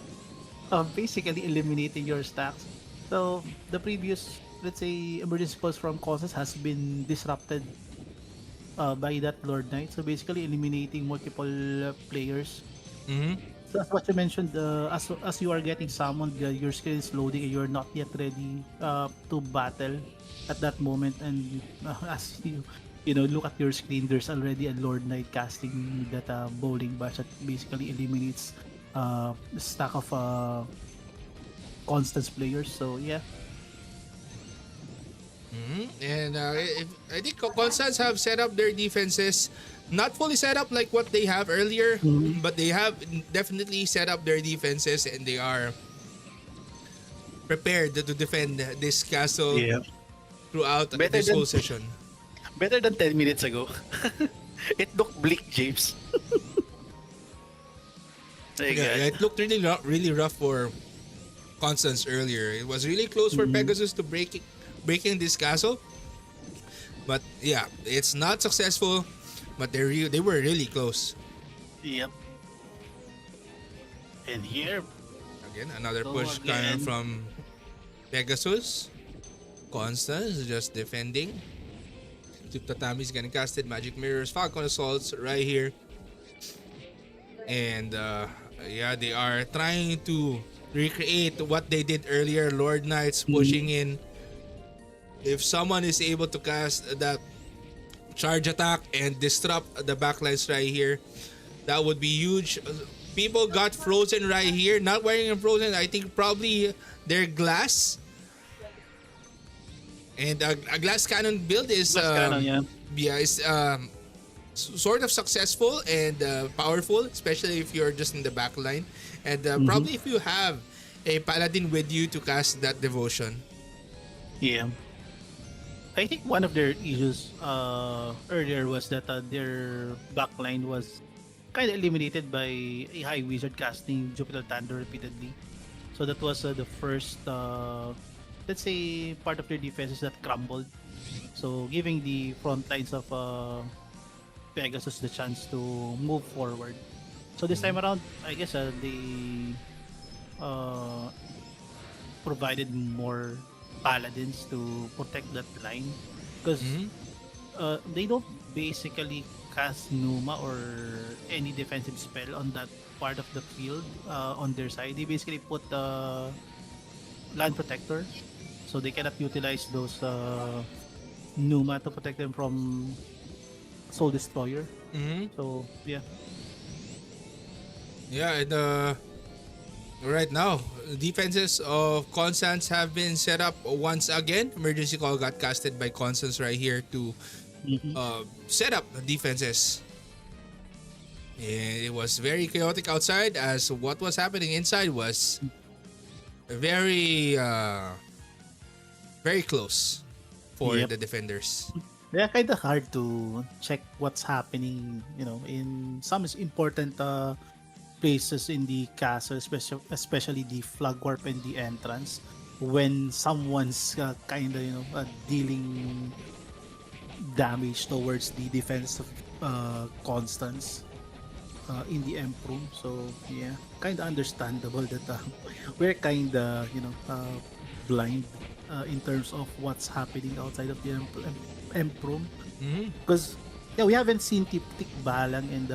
basically eliminating your stacks. So the previous, let's say, emergency calls from causes has been disrupted by that Lord Knight. So basically eliminating multiple players. Mm-hmm. So as what you mentioned, as you are getting summoned, your screen is loading and you're not yet ready to battle at that moment. And as you look at your screen, there's already a Lord Knight casting that bowling bash that basically eliminates a stack of Constance players. So yeah. And I think Constance have set up their defenses, not fully set up like what they have earlier, but they have definitely set up their defenses and they are prepared to defend this castle throughout this whole session. Better than 10 minutes ago. It looked bleak, James. Yeah, it looked really rough for Constance earlier. It was really close for Pegasus to breaking this castle, but yeah, it's not successful. But they were really close. Yep. And here Again, another So push again- coming from Pegasus. Constance just defending. Tatami's getting casted. Magic Mirrors, Falcon Assaults right here. And yeah, they are trying to recreate what they did earlier. Lord Knights pushing in. If someone is able to cast that charge attack and disrupt the backlines right here, that would be huge. People got frozen right here. Not wearing a frozen, I think probably their glass. And a glass cannon build is is sort of successful and powerful, especially if you're just in the back line. And probably if you have a paladin with you to cast that devotion. Yeah. I think one of their issues earlier was that their backline was kind of eliminated by a high wizard casting Jupiter Thunder repeatedly. So that was the first, let's say, part of their defenses that crumbled. So giving the front lines of Pegasus the chance to move forward. So this time around, I guess they provided more paladins to protect that line, because they don't basically cast Numa or any defensive spell on that part of the field on their side. They basically put land protector, so they cannot utilize those Numa to protect them from Soul Destroyer. So yeah. Yeah, and right now, defenses of Constance have been set up once again. Emergency call got casted by Constance right here to set up defenses. And it was very chaotic outside, as what was happening inside was very very close for Yep. the defenders. Yeah, kind of hard to check what's happening, in some important places in the castle, especially the flag warp and the entrance, when someone's kind of dealing damage towards the defense of Constance in the Emp room. So yeah, kind of understandable that we're kind of blind in terms of what's happening outside of the Emp room, because we haven't seen Tik Balang and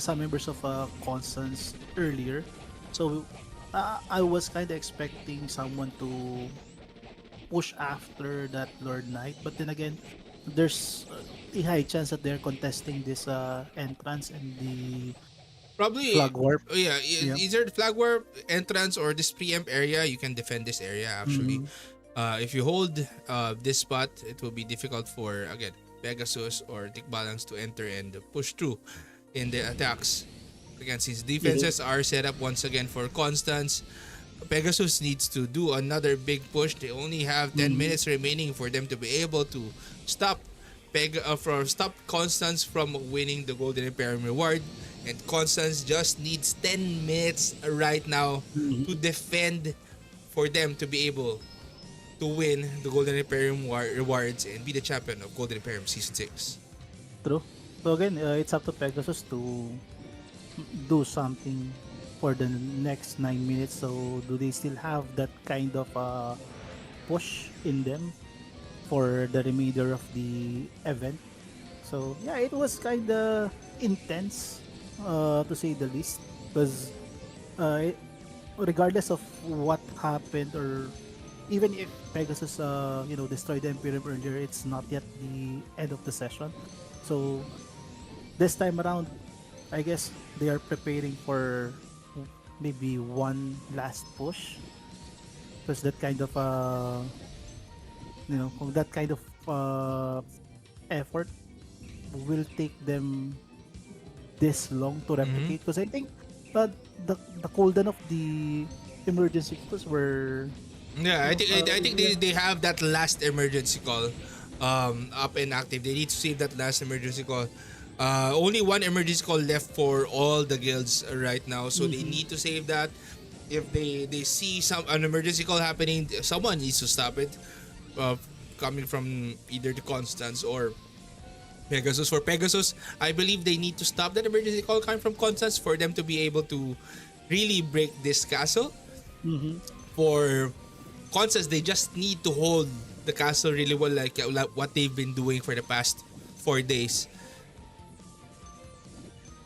some members of Constance earlier. So I was kind of expecting someone to push after that Lord Knight, but then again, there's a high chance that they're contesting this entrance and the Probably flag warp. Yeah, Yeah. either the flag warp entrance or this preempt area. You can defend this area actually. If you hold this spot, it will be difficult for again Pegasus or Tikbalang's to enter and push through in the attacks. Again, since Mhm. defenses are set up once again for Constance, Pegasus needs to do another big push. They only have 10 Mhm. minutes remaining for them to be able to stop stop Constance from winning the Golden Emperium reward. And Constance just needs 10 minutes right now Mhm. to defend for them to be able to win the Golden Emperium rewards and be the champion of Golden Emperium Season 6. True. So again, it's up to Pegasus to do something for the next 9 minutes. So do they still have that kind of push in them for the remainder of the event? So yeah, it was kind of intense, to say the least, because it, regardless of what happened, or even if Pegasus, destroyed the Imperium earlier, it's not yet the end of the session. So this time around, I guess they are preparing for maybe one last push, because that kind of that kind of effort will take them this long to Mm-hmm. replicate. Because I think uh, the cooldown of the emergency calls were, Yeah, I think yeah. they have that last emergency call up and active. They need to save that last emergency call. Only one emergency call left for all the guilds right now, so they Mhm. need to save that. If they see an emergency call happening, someone needs to stop it. Uh, Coming from either the Constance or Pegasus. For Pegasus, I believe they need to stop that emergency call coming from Constance for them to be able to really break this castle. Mhm. For Constance, they just need to hold the castle really well, like what they've been doing for the past 4 days.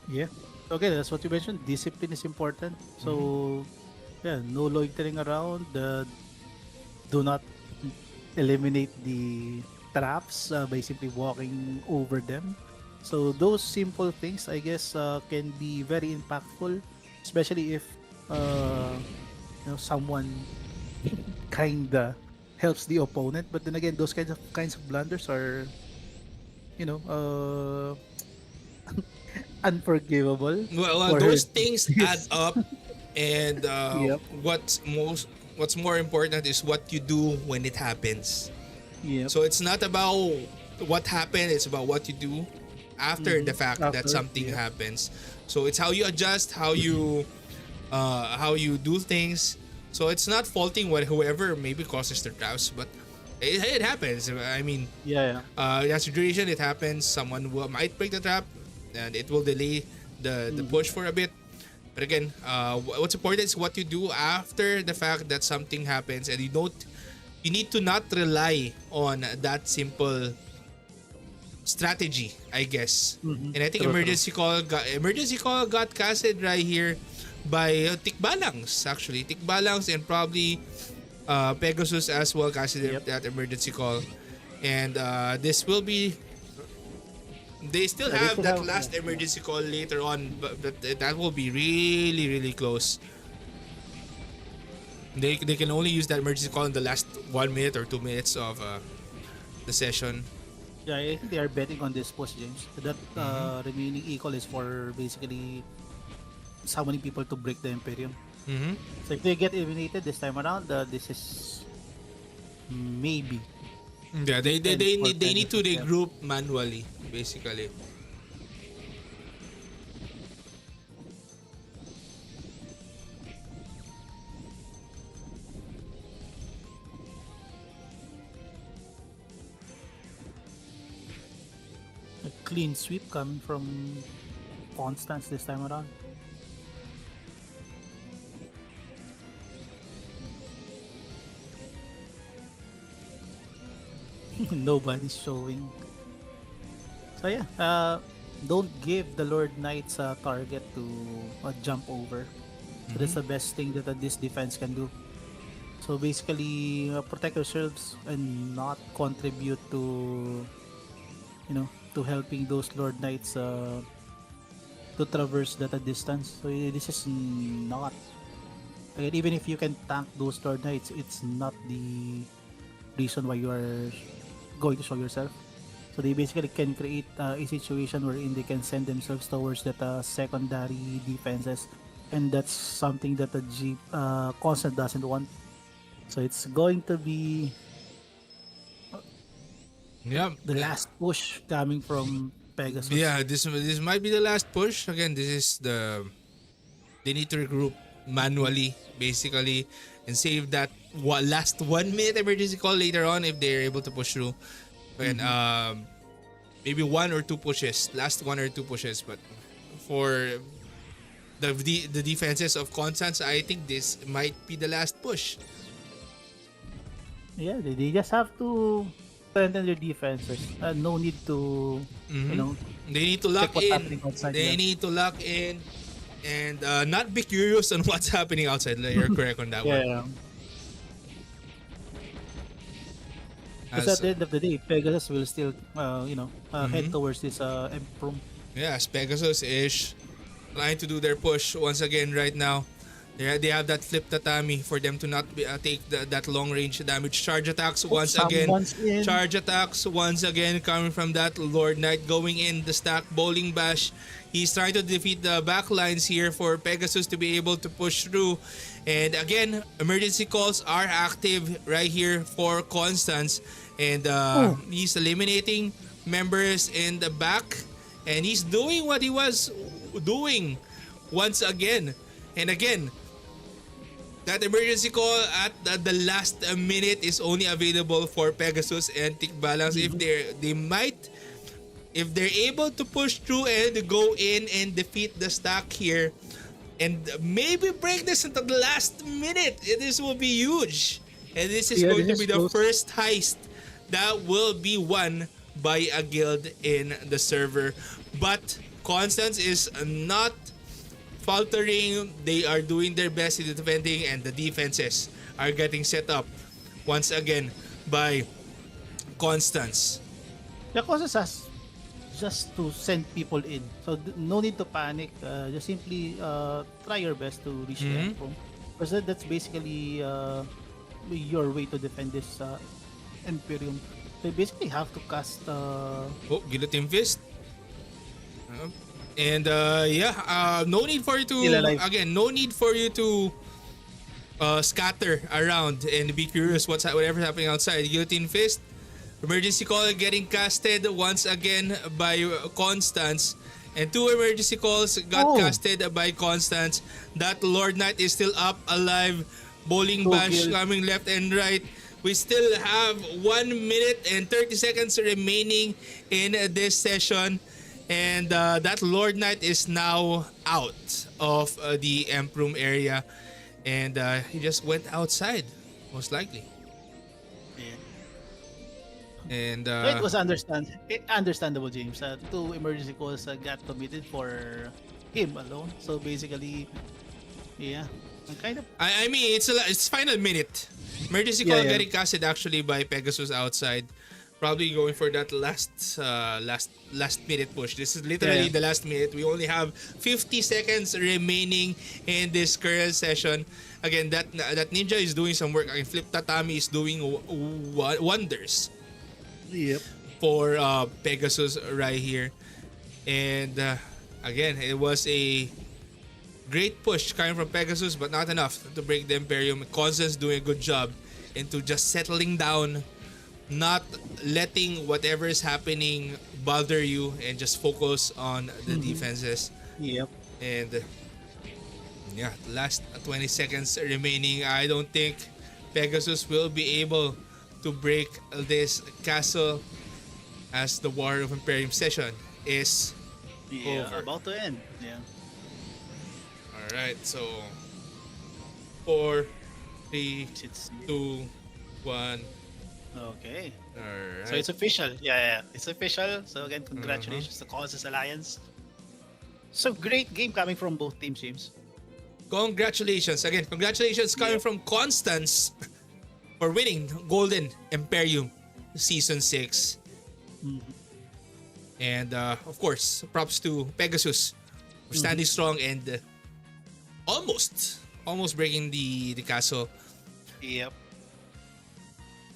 Yeah. Okay, that's what you mentioned. Discipline is important. Mm-hmm. So yeah, no loitering around. Do not eliminate the traps by simply walking over them. So those simple things, I guess, can be very impactful, especially if uh, someone kinda helps the opponent. But then again, those kinds of blunders are, you know uh, unforgivable Well, for those things add this. up, and Yep. what's more important is what you do when it happens. Yep. So it's not about what happened; it's about what you do after the fact that After. something Yep. happens. So it's how you adjust, how you do things. So it's not faulting whoever maybe causes the traps, but it happens. I mean, Yeah. Yeah. that situation, it happens. Someone might break the trap, and it will delay the Mhm. push for a bit. But again, what's important is what you do after the fact that something happens, and you need to not rely on that simple strategy, I guess. Mhm. And I think True. True. emergency call got casted right here by Tikbalangs, actually. Tikbalangs and probably Pegasus as well casted Yep. that emergency call. And this will be, they still Yeah, they have still that have. Yeah. last emergency call later on, but that will be really, really close. They can only use that emergency call in the last 1 minute or 2 minutes of the session. Yeah, I think they are betting on this post, James. That Mm-hmm. remaining equal is for basically summoning people to break the Imperium. Mm-hmm. So if they get eliminated this time around, this is maybe Yeah, the end for they need to Pegasus. Yeah. regroup manually, basically. A clean sweep coming from Constance this time around. Nobody's showing. So yeah, don't give the Lord Knights a target to jump over. So Mm-hmm. that's the best thing that this defense can do. So basically, protect yourselves and not contribute to helping those Lord Knights to traverse that a distance. So this is not, again, even if you can tank those Lord Knights, it's not the reason why you are going to show yourself. So they basically can create a situation wherein they can send themselves towards that secondary defenses, and that's something that the Constant doesn't want. So it's going to be Yeah. the last push coming from Pegasus. Yeah, this might be the last push. Again, this is they need to regroup manually, basically, and save that last 1 minute emergency call later on if they're able to push through. And maybe one or two pushes, last one or two pushes. But for the defenses of Constance, I think this might be the last push. Yeah, they just have to strengthen their defenses. No need to, you know, They need to lock check what's in. happening outside. They need to lock in and not be curious on what's happening outside. You're correct on that one. Yeah. Because at the end of the day, Pegasus will still, head towards this Emperor. Yes, Pegasus is trying to do their push once again right now. They have that flip tatami for them to not take that long range damage. Charge attacks once again. In. Charge attacks once again coming from that Lord Knight going in the stack. Bowling Bash. He's trying to defeat the backlines here for Pegasus to be able to push through. And again, emergency calls are active right here for Constance. And he's eliminating members in the back. And he's doing what he was doing once again. And again, that emergency call at the last minute is only available for Pegasus and Tick Balance. If they're able to push through and go in and defeat the stack here and maybe break this into the last minute, this will be huge. And this is going to be the first heist that will be won by a guild in the server. But Constance is not faltering. They are doing their best in the defending, and the defenses are getting set up once again by Constance. The Constance has just to send people in. So no need to panic. Just simply try your best to reach the Emperor. Because that's basically your way to defend this Imperium. So you basically have to cast... Guillotine Fist. And no need for you to no need for you to scatter around and be curious whatever's happening outside. Guillotine Fist, emergency call getting casted once again by Constance, and two emergency calls got casted by Constance. That Lord Knight is still up, alive. Bowling Bash coming left and right. We still have 1 minute and 30 seconds remaining in this session. And that Lord Knight is now out of the Emperor area. And he just went outside, most likely. Yeah. And it was understandable, James. Two emergency calls got committed for him alone. So basically, yeah, kind of. I mean, it's final minute. Emergency call getting casted actually by Pegasus outside. Probably going for that last minute push. This is literally the last minute. We only have 50 seconds remaining in this current session. Again, that ninja is doing some work. Flip Tatami is doing wonders. Yep. For Pegasus right here. And again, it was a great push coming from Pegasus, but not enough to break the Imperium. Constance doing a good job into just settling down, not letting whatever is happening bother you, and just focus on the defenses. Yep. And last 20 seconds remaining. I don't think Pegasus will be able to break this castle as the War of Imperium session is over. About to end. Yeah. Alright, so 4, 3, 2, 1. Okay. Alright. So it's official. Yeah. It's official. So again, congratulations to Causes Alliance. So great game coming from both teams, James. Congratulations. Again, congratulations coming from Constance for winning Golden Emperium Season 6. And of course, props to Pegasus for standing strong and almost breaking the castle. Yep.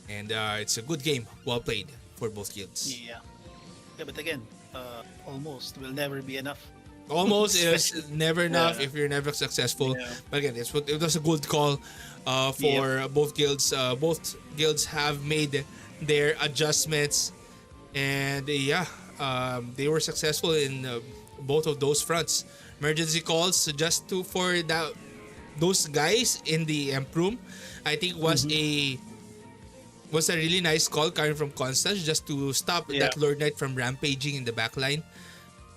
And it's a good game. Well played. for both guilds. Yeah. Yeah, but again, almost will never be enough. Almost is Especially- never enough Yeah. if you're never successful. Yeah. But again, it was a good call for both guilds. Both guilds have made their adjustments, and they were successful in both of those fronts. Emergency calls just to for those guys in the Emp room, I think was a really nice call coming from Constance just to stop Yeah. that Lord Knight from rampaging in the backline.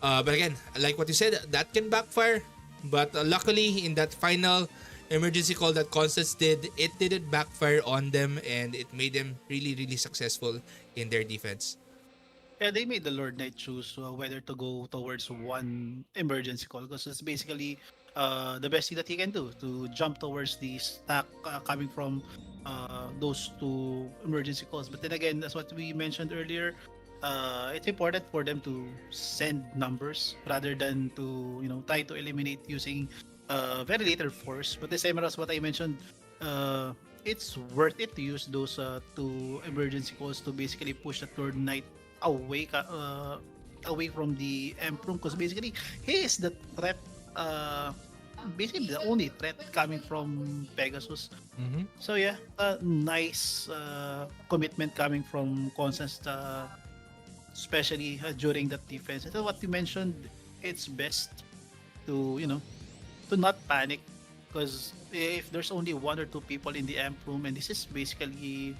But again, like what you said, that can backfire. But luckily, in that final emergency call that Constance did, it didn't backfire on them, and it made them really, really successful in their defense. Yeah, they made the Lord Knight choose whether to go towards one emergency call because it's basically the best thing that he can do to jump towards the stack coming from those two emergency calls. But then again, that's what we mentioned earlier. It's important for them to send numbers rather than to try to eliminate using very little force. But the same as what I mentioned, it's worth it to use those two emergency calls to basically push the Lord Knight away from the Emperor because basically he is the threat, basically the only threat coming from Pegasus. Mm-hmm. So yeah, nice commitment coming from Constance, especially during that defense. And what you mentioned, it's best to to not panic because if there's only one or two people in the amp room, and this is basically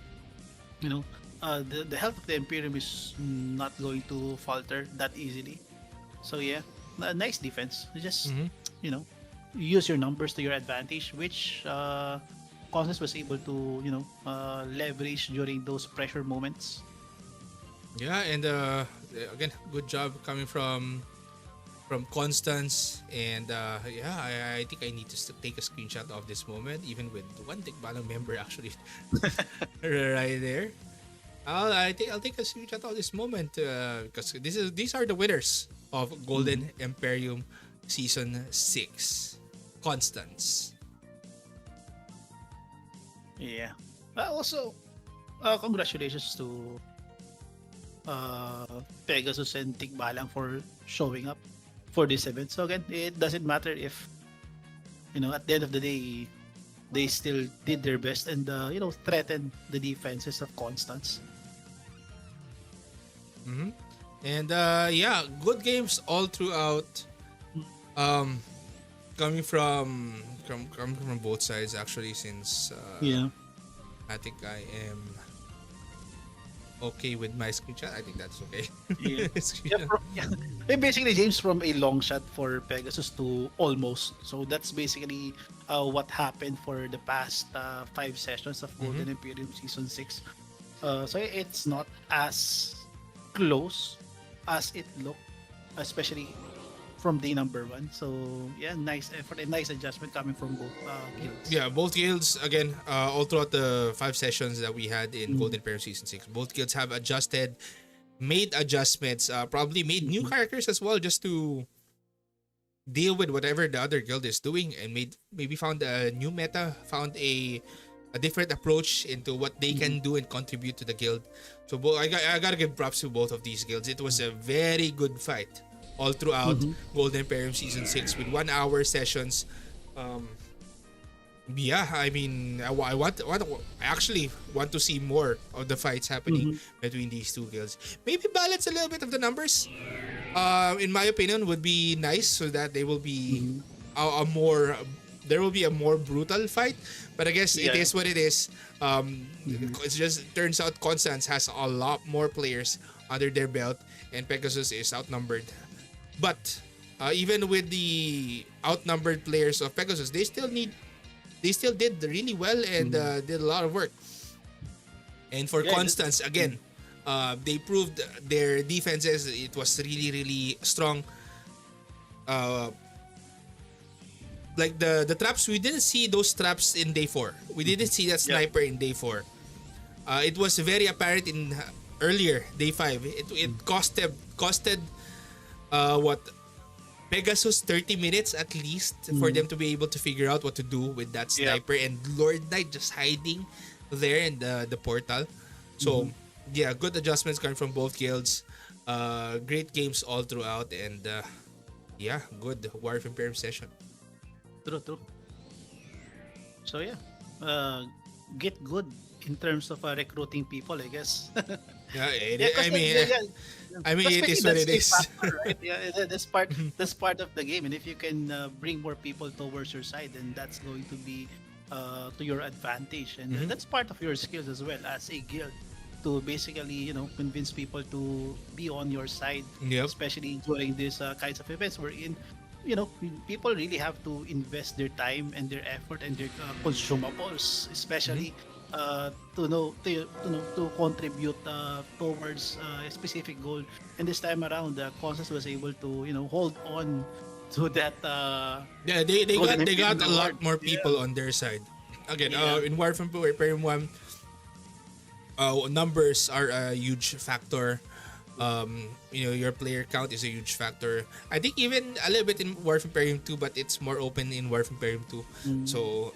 the health of the Imperium is not going to falter that easily. So yeah, nice defense. Just Mm-hmm. Use your numbers to your advantage, which Constance was able to leverage during those pressure moments. Yeah, and again, good job coming from Constance, and I think I need to take a screenshot of this moment, even with one Tikbalang member actually right there. I think I'll take a screenshot of this moment because these are the winners of Golden Emperium Season 6. Constance. Yeah. Also, congratulations to Pegasus and Tikbalang for showing up for this event. So again, it doesn't matter if at the end of the day they still did their best and threatened the defenses of Constance. Mm-hmm. And good games all throughout. Coming from both sides actually, since I think I am okay with my screenshot. I think that's okay. Yeah. Screenshot. Basically, James from a long shot for Pegasus to almost. So that's basically what happened for the past 5 sessions of Golden Emperium Season 6. So it's not as close as it looked, especially from day number 1. So yeah, nice effort and nice adjustment coming from both guilds. Yeah, both guilds again, all throughout the 5 sessions that we had in Golden Emperium Season 6, both guilds have made adjustments, probably made new characters as well just to deal with whatever the other guild is doing, and maybe found a new meta, found a different approach into what they can do and contribute to the guild. So I gotta give props to both of these guilds. It was a very good fight all throughout Golden Emperium Season 6 with 1 hour sessions. I mean, I actually want to see more of the fights happening between these two guilds. Maybe balance a little bit of the numbers. In my opinion, would be nice so that they will be there will be a more brutal fight. But I guess it is what it is. It just turns out Constance has a lot more players under their belt, and Pegasus is outnumbered. But even with the outnumbered players of Pegasus, they still did really well and did a lot of work. And for Constance, again, they proved their defenses. It was really, really strong. Like the traps, we didn't see those traps in day 4. We didn't see that sniper in day 4. It was very apparent in earlier day 5. It costed Pegasus 30 minutes at least for them to be able to figure out what to do with that sniper, and Lord Knight just hiding there in the portal. So yeah, good adjustments coming from both guilds. Great games all throughout, and yeah, good War of Imperium session. True, true. So yeah, get good in terms of recruiting people, I guess. Yeah, Yeah, because I mean, it especially is what that's it a is. factor, right? Yeah, that's part of the game, and if you can bring more people towards your side, then that's going to be to your advantage, and Mhm. that's part of your skills as well as a guild to basically convince people to be on your side, Yep. especially during these kinds of events wherein people really have to invest their time and their effort and their consumables, especially to contribute towards a specific goal. And this time around, Constance was able to hold on to that Yeah, Golden they got Imperium a award. lot more Yeah, people on their side. Again, yeah, in War of Imperium 1, numbers are a huge factor. Your player count is a huge factor. I think even a little bit in War of Imperium 2, but it's more open in War of Imperium 2. mm, So,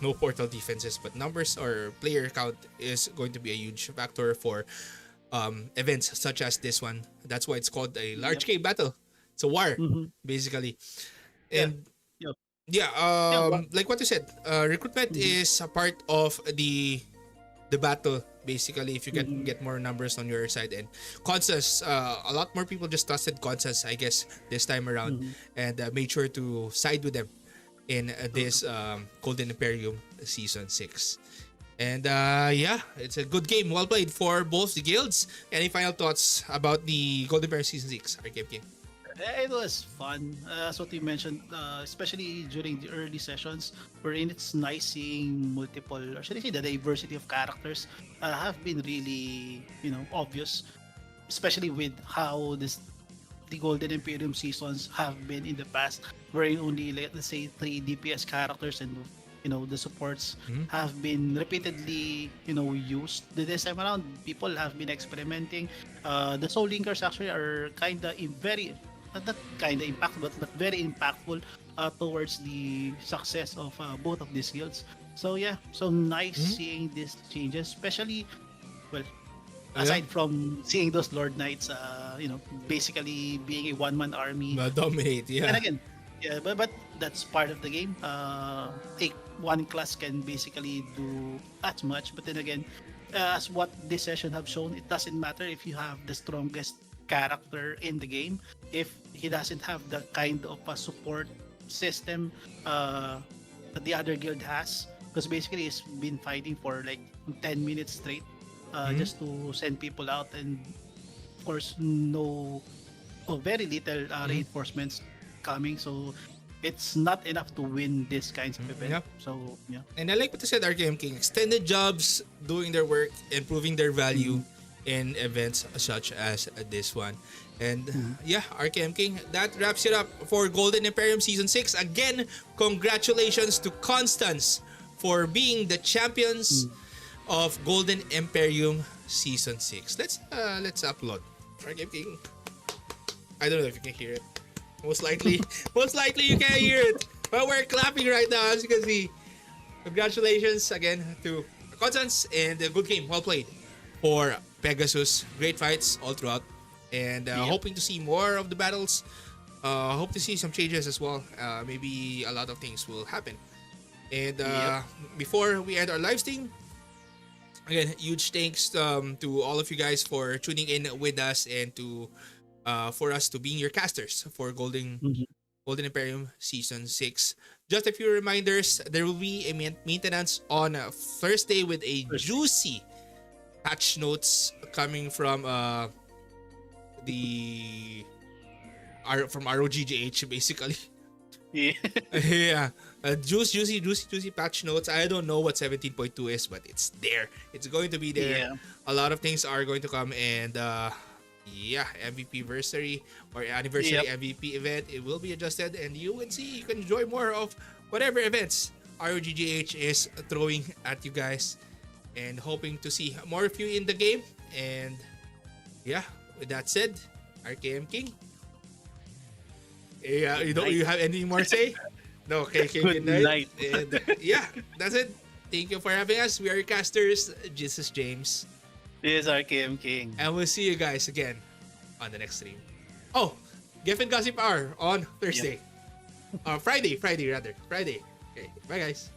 no portal defenses, but numbers or player count is going to be a huge factor for events such as this one. That's why it's called a large yep, scale battle. It's a war, hmm, basically. yeah, And yep, yeah, yeah. What? like what you said, recruitment Hmm, is a part of the battle. Basically, if you can hmm, get more numbers on your side, and Constance, a lot more people just trusted Constance, I guess, this time around, hmm. and made sure to side with them in True, this true. Golden Imperium season 6. And yeah, it's a good game, well played for both the guilds. Any final thoughts about the Golden Imperium season 6 RKM King? It was fun, as what you mentioned, especially during the early sessions, wherein it's nice seeing multiple, or should I say, the diversity of characters have been really, obvious, especially with how the Golden Imperium seasons have been in the past, wherein only, let's say, three DPS characters and the supports Mhm. have been repeatedly used. This time around, people have been experimenting. The Soul Linkers actually are kind of very not kind of impactful, but very impactful towards the success of both of these guilds. So yeah, so nice Mhm. seeing these changes, especially, well, Yeah, aside from seeing those Lord Knights, basically being a one-man army. dominate, And yeah. again, yeah, but that's part of the game. One class can basically do as much, but then again, as what this session have shown, it doesn't matter if you have the strongest character in the game if he doesn't have the kind of a support system that the other guild has, because basically he's been fighting for like 10 minutes straight Mhm. just to send people out, and of course no very little Mhm. reinforcements coming, so it's not enough to win this kinds of event. Yeah. So yeah. And I like what you said, RKM King. Extended jobs, doing their work, and proving their value Mhm. in events such as this one. And Mhm. yeah, RKM King, that wraps it up for Golden Imperium Season 6. Again, congratulations to Constance for being the champions Mhm. of Golden Imperium Season 6. Let's upload. RKM King. I don't know if you can hear it. Most likely, most likely you can hear it. But we're clapping right now, as you can see. Congratulations again to Constance, and a good game, well played for Pegasus. Great fights all throughout, and Yep. hoping to see more of the battles. Hope to see some changes as well. Maybe a lot of things will happen. And Yep. before we end our live stream, again, huge thanks to all of you guys for tuning in with us, and to for us to being your casters for Mhm. Golden Imperium Season 6. Just a few reminders, there will be a maintenance on Thursday with a First. juicy patch notes coming from the from ROGGH, basically. Yeah. Yeah. Juicy patch notes. I don't know what 17.2 is, but it's there. It's going to be there. Yeah. A lot of things are going to come, and yeah, MVP versary or anniversary Yep. MVP event, it will be adjusted, and you can enjoy more of whatever events ROGGH is throwing at you guys, and hoping to see more of you in the game. And yeah, with that said, RKM King. Yeah, Good night. you have anything more to say? No, okay, Good good night. night. And yeah, that's it. Thank you for having us. We are your casters. This is James. This is RKM King. And we'll see you guys again on the next stream. Oh, Gift and Gossip Hour on Thursday. Friday rather. Friday. Okay, bye guys.